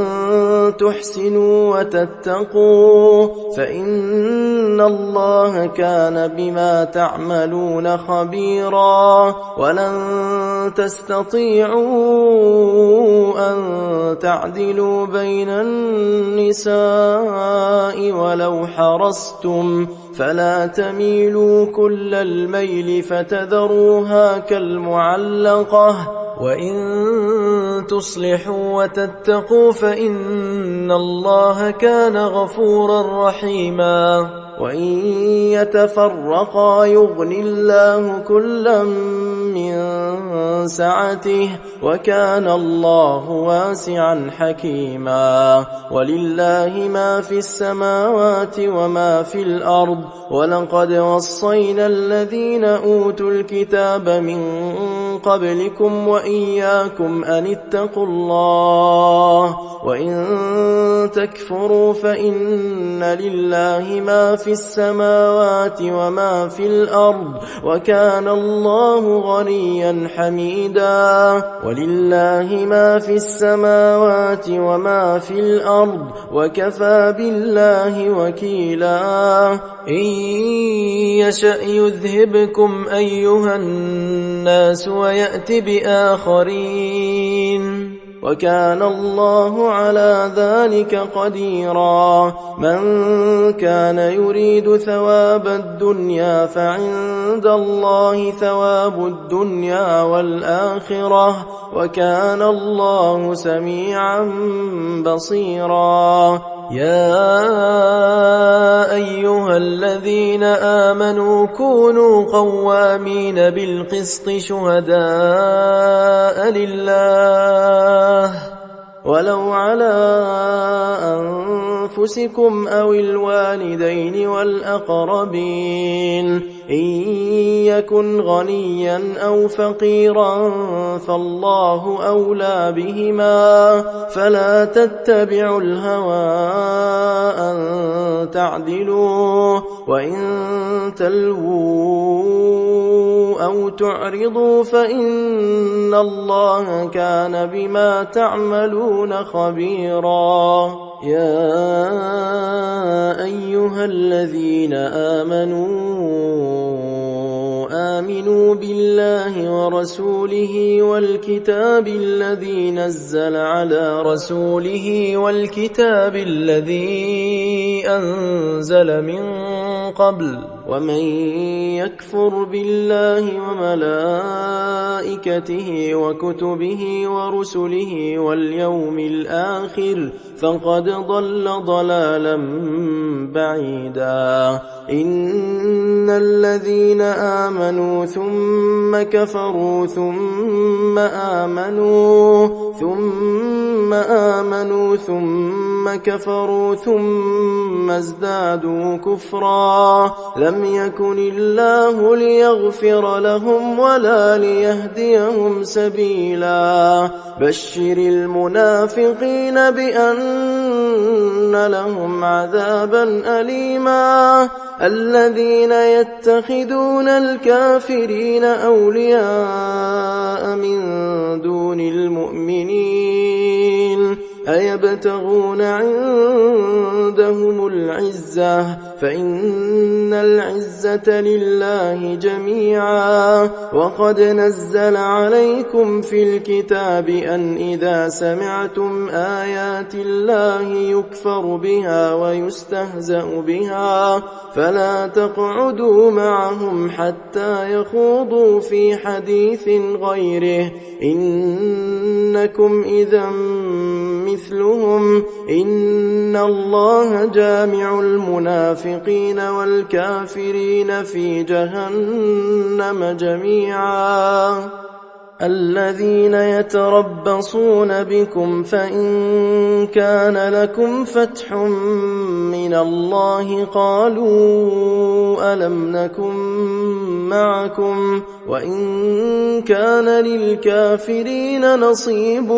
[SPEAKER 1] تحسنوا وتتقوا فإن الله كان بما تعملون خبيرا ولن تستطيعوا أن تعدلوا بين النساء ولو حرصتم فلا تميلوا كل الميل فتذروها كالمعلقة وإن تصلحوا وتتقوا فإن الله كان غفورا رحيما وإن يتفرقا يغني الله كلا من سعته وكان الله واسعا حكيما ولله ما في السماوات وما في الأرض ولقد وصينا الذين أوتوا الكتاب من قبلكم وإياكم أن اتقوا الله وإن تكفروا فإن لله ما في السماوات وما في الأرض وكان الله غنيا حميدا ولله ما في السماوات وما في الأرض وكفى بالله وكيلا إن يشأ يذهبكم أيها الناس ويأت بآخرين وكان الله على ذلك قديرا من كان يريد ثواب الدنيا فعند الله ثواب الدنيا والآخرة وكان الله سميعا بصيرا يا أيها الذين آمنوا كونوا قوامين بالقسط شهداء لله ولو على أنفسكم أو الوالدين والأقربين إن يكن غنيا أو فقيرا فالله أولى بهما فلا تتبعوا الهوى أن تعدلوا وإن تلووا أو تعرضوا فإن الله كان بما تعملون خبيرا يا أيها الذين آمنوا بالله ورسوله والكتاب الذي نزل على رسوله والكتاب الذي أنزل من قبل ومن يكفر بالله وملائكته وكتبه ورسله واليوم الآخر فقد ضل ضلالا بعيدا إن الذين آمنوا ثم كفروا ثم آمنوا ثم كفروا ثم ازدادوا كفرا لم يكن الله ليغفر لهم ولا ليهديهم سبيلا بشر المنافقين بأن لهم عذابا أليما الذين يتخذون الكافرين أولياء من دون المؤمنين أيبتغون عندهم العزة فإن العزة لله جميعا وقد نزل عليكم في الكتاب أن إذا سمعتم آيات الله يكفر بها ويستهزأ بها فلا تقعدوا معهم حتى يخوضوا في حديث غيره إنكم إذا مثلهم إن الله جامع المنافقين والكافرين في جهنم جميعا الذين يتربصون بكم فإن كان لكم فتح من الله قالوا ألم نكن معكم وإن كان للكافرين نصيب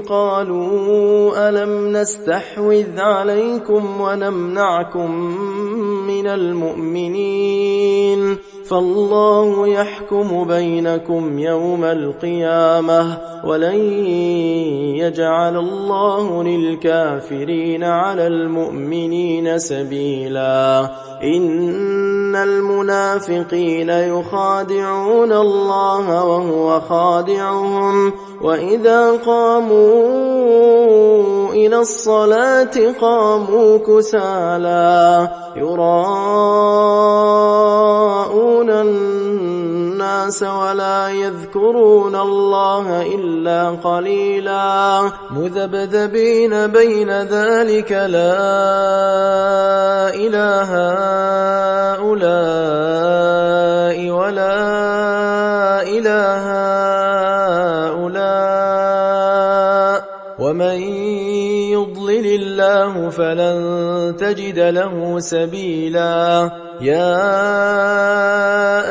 [SPEAKER 1] قالوا ألم نستحوذ عليكم ونمنعكم من المؤمنين فالله يحكم بينكم يوم القيامة ولن يجعل الله للكافرين على المؤمنين سبيلا إن المنافقين يخادعون الله وهو خادعهم وإذا قاموا إلى الصلاة قاموا كسالى يراءون الناس ولا يذكرون الله إلا قليلا مذبذبين بين ذلك لا إله هؤلاء ولا إله هؤلاء ومن يضلل الله فلن تجد له سبيلا يا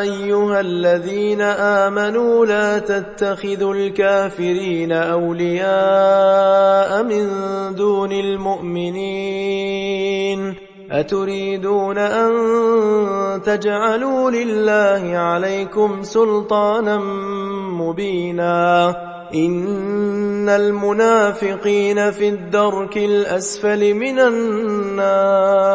[SPEAKER 1] أيها الذين آمنوا لا تتخذوا الكافرين أولياء من دون المؤمنين أتريدون أن تجعلوا لله عليكم سلطانا مبينا إن المنافقين في الدرك الأسفل من النار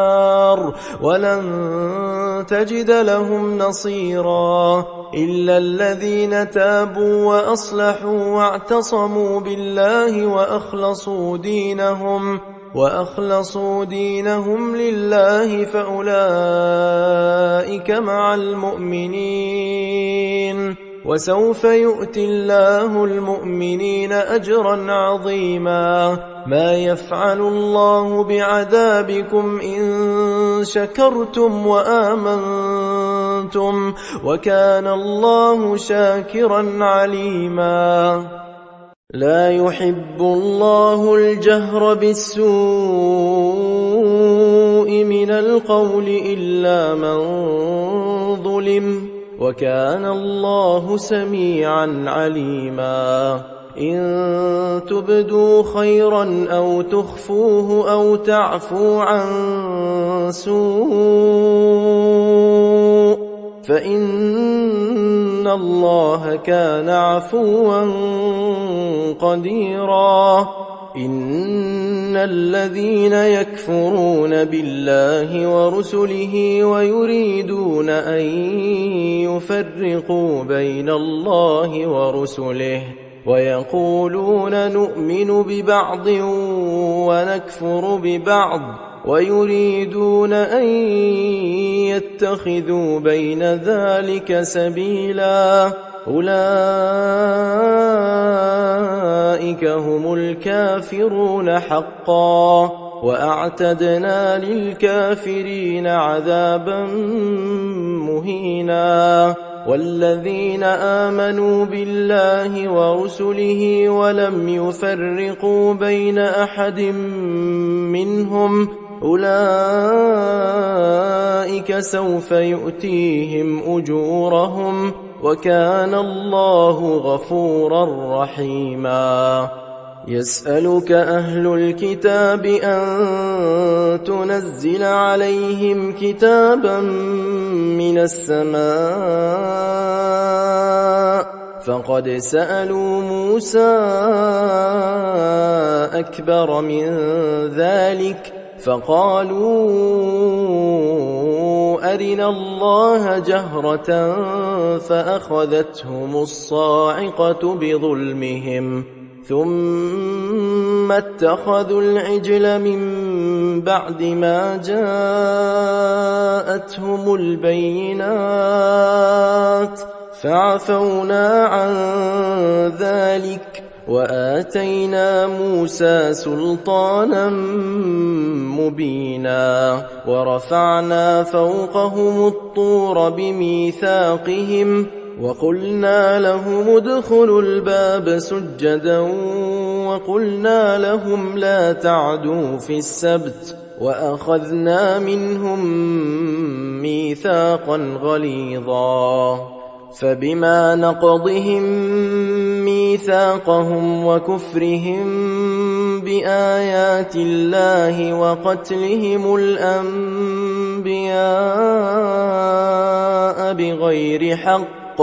[SPEAKER 1] ولن تجد لهم نصيرا إلا الذين تابوا وأصلحوا واعتصموا بالله وأخلصوا دينهم لله فأولئك مع المؤمنين وسوف يؤتي الله المؤمنين أجرا عظيما ما يفعل الله بعذابكم إن شكرتم وآمنتم وكان الله شاكرا عليما لا يحب الله الجهر بالسوء من القول إلا من ظلم وكان الله سميعا عليما إن تبدوا خيرا أو تخفوه أو تعفو عن سوء فإن الله كان عفوا قديرا إن الذين يكفرون بالله ورسله ويريدون أن يفرقوا بين الله ورسله ويقولون نؤمن ببعض ونكفر ببعض ويريدون أن يتخذوا بين ذلك سبيلا أولئك هم الكافرون حقا وأعتدنا للكافرين عذابا مهينا والذين آمنوا بالله ورسله ولم يفرقوا بين أحد منهم أولئك سوف يؤتيهم أجورهم وكان الله غفورا رحيما يسألك أهل الكتاب أن تنزل عليهم كتابا من السماء فقد سألوا موسى أكبر من ذلك فقالوا أرنا الله جهرة فأخذتهم الصاعقة بظلمهم ثم اتخذوا العجل من بعد ما جاءتهم البينات فعفونا عن ذلك وآتينا موسى سلطانا مبينا ورفعنا فوقهم الطور بميثاقهم وقلنا لهم ادخلوا الباب سجدا وقلنا لهم لا تعدوا في السبت وأخذنا منهم ميثاقا غليظا فبما نقضهم ميثاقهم وكفرهم بآيات الله وقتلهم الأنبياء بغير حق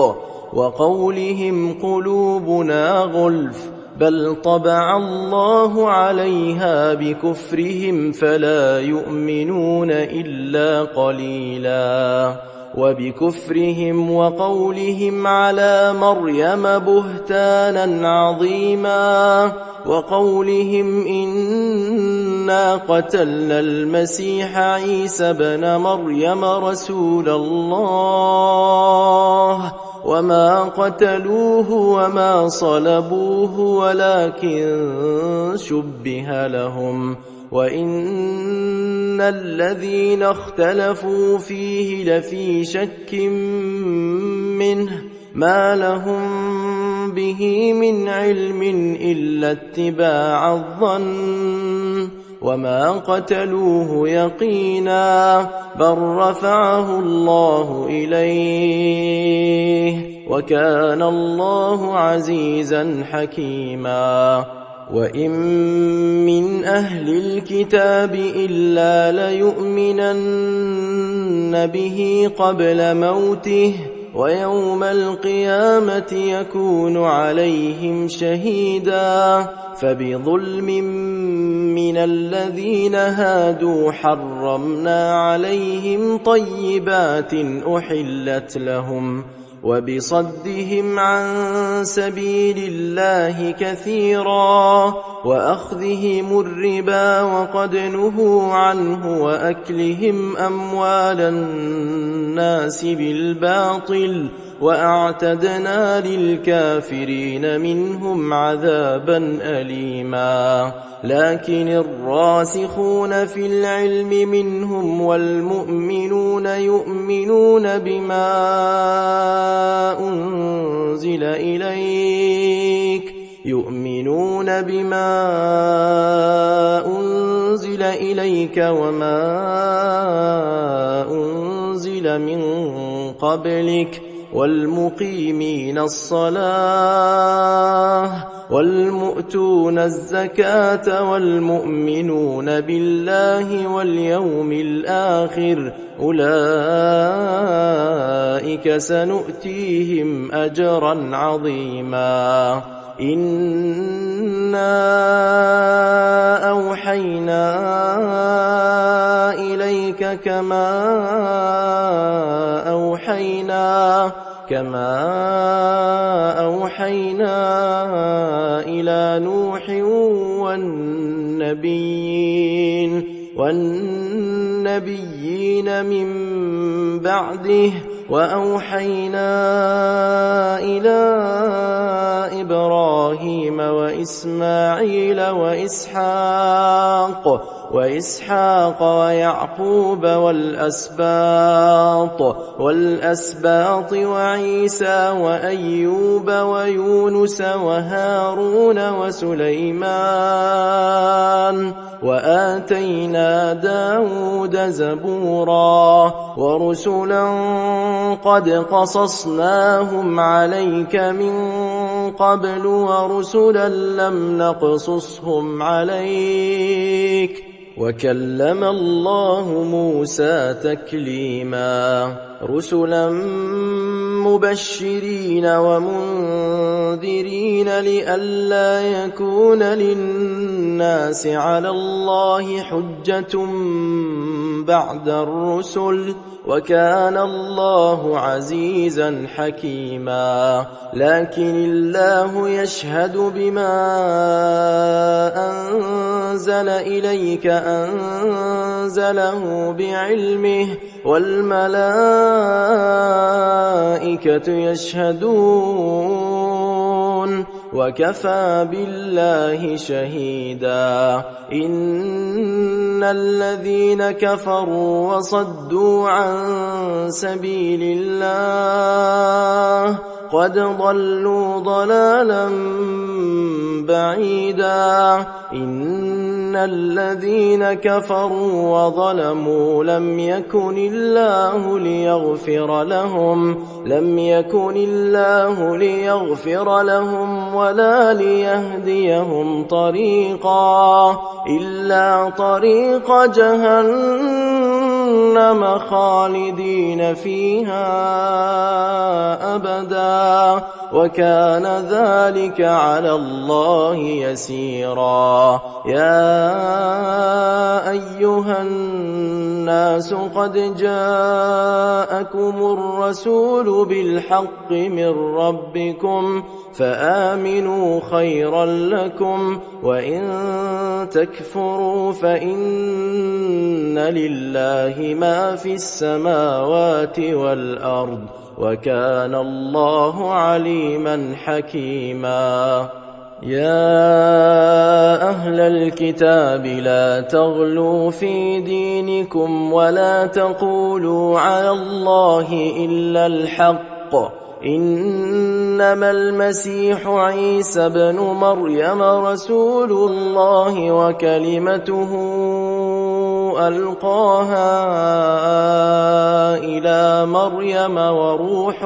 [SPEAKER 1] وقولهم قلوبنا غلف بل طبع الله عليها بكفرهم فلا يؤمنون إلا قليلا وبكفرهم وقولهم على مريم بهتانا عظيما وقولهم إنا قتلنا المسيح عيسى بن مريم رسول الله وما قتلوه وما صلبوه ولكن شبه لهم وإن الذين اختلفوا فيه لفي شك منه ما لهم به من علم إلا اتباع الظن وما قتلوه يقينا بل رفعه الله إليه وكان الله عزيزا حكيما وإن من أهل الكتاب إلا ليؤمنن به قبل موته ويوم القيامة يكون عليهم شهيدا فبظلم من الذين هادوا حرمنا عليهم طيبات أحلت لهم وبصدهم عن سبيل الله كثيرا وأخذهم الربا وقد نهوا عنه وأكلهم أموال الناس بالباطل وأعتدنا للكافرين منهم عذابا أليما لكن الراسخون في العلم منهم والمؤمنون يؤمنون بما أنزل إليك وما أنزل من قبلك والمقيمين الصلاة والمؤتون الزكاة والمؤمنون بالله واليوم الآخر أولئك سنؤتيهم أجرا عظيما إنا أوحينا إليك كما أوحينا إلى نوح والنبيين من بعده وأوحينا إلى إبراهيم وإسماعيل وإسحاق ويعقوب والأسباط وعيسى وأيوب ويونس وهارون وسليمان وآتينا داود زبورا ورسلا قد قصصناهم عليك من قبل ورسلا لم نقصصهم عليك وكلم الله موسى تكليما رسلا مبشرين ومنذرين لئلا يكون للناس على الله حجة بعد الرسل وكان الله عزيزا حكيما لكن الله يشهد بما أنزل إليك أنزله بعلمه والملائكة يشهدون وكفى بالله شهيدا إن الذين كفروا وصدوا عن سبيل الله قد ضلوا ضلالا بعيدا إن الذين كفروا وظلموا لم يكن الله ليغفر لهم ولا ليهديهم طريقا إلا طريق جهنم خالدين فيها أبدا وكان ذلك على الله يسيرا يا أيها الناس قد جاءكم الرسول بالحق من ربكم فآمنوا خيرا لكم وإن تكفروا فإن لله ما في السماوات والأرض وكان الله عليما حكيما يا أهل الكتاب لا تغلوا في دينكم ولا تقولوا على الله إلا الحق إنما المسيح عيسى بن مريم رسول الله وكلمته ألقاها إلى مريم وروح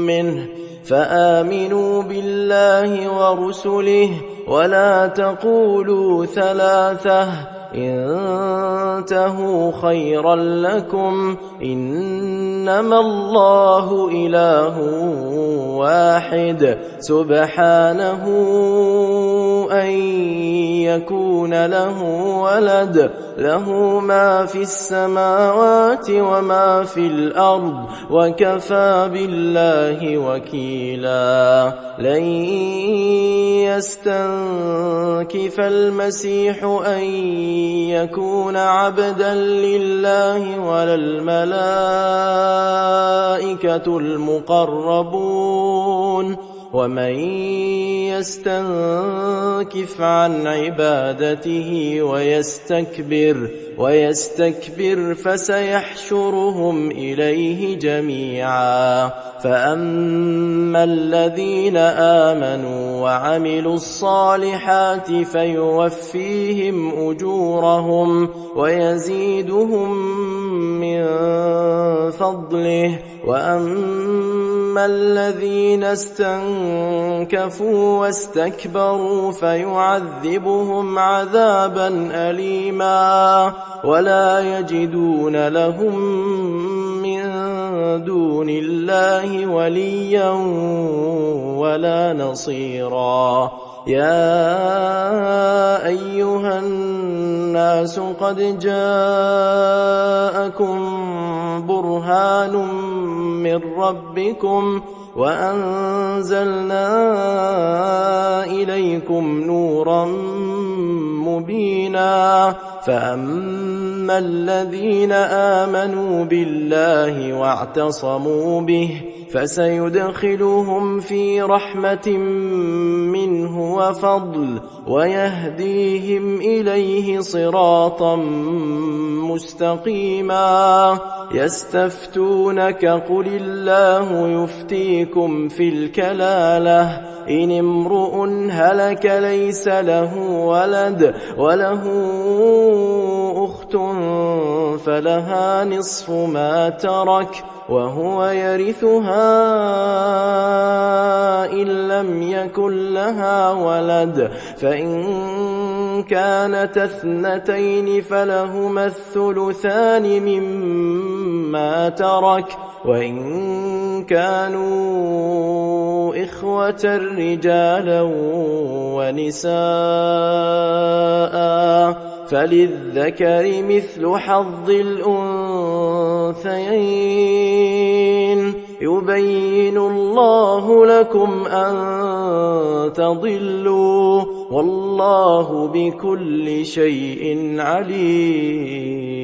[SPEAKER 1] منه فآمنوا بالله ورسله ولا تقولوا ثلاثة انتهوا خيرا لكم إنما الله إله واحد سبحانه أن يكون له ولد له ما في السماوات وما في الأرض وكفى بالله وكيلا لن يستنكف المسيح أن يكون عبدا لله ولا الملائكة المقربون ومن يستنكف عن عبادته ويستكبر فسيحشرهم إليه جميعا فأما الذين آمنوا وعملوا الصالحات فيوفيهم أجورهم ويزيدهم من فضله وأما الذين استنكفوا واستكبروا فيعذبهم عذابا أليما ولا يجدون لهم من دون الله وليا ولا نصيرا يا أيها الناس قد جاءكم برهان من ربكم وأنزلنا إليكم نورا مبينا فأما الذين آمنوا بالله واعتصموا به فسيدخلهم في رحمة منه وفضل ويهديهم إليه صراطا مستقيما يستفتونك قل الله يفتيكم في الكلالة إن امرؤ هلك ليس له ولد وله أخت فلها نصف ما ترك وهو يرثها إن لم يكن لها ولد فإن كانت اثنتين فلهما الثلثان مما ترك وإن كانوا إخوة رجالا ونساء فللذكر مثل حظ الأنثيين يبين الله لكم أن تضلوا والله بكل شيء عليم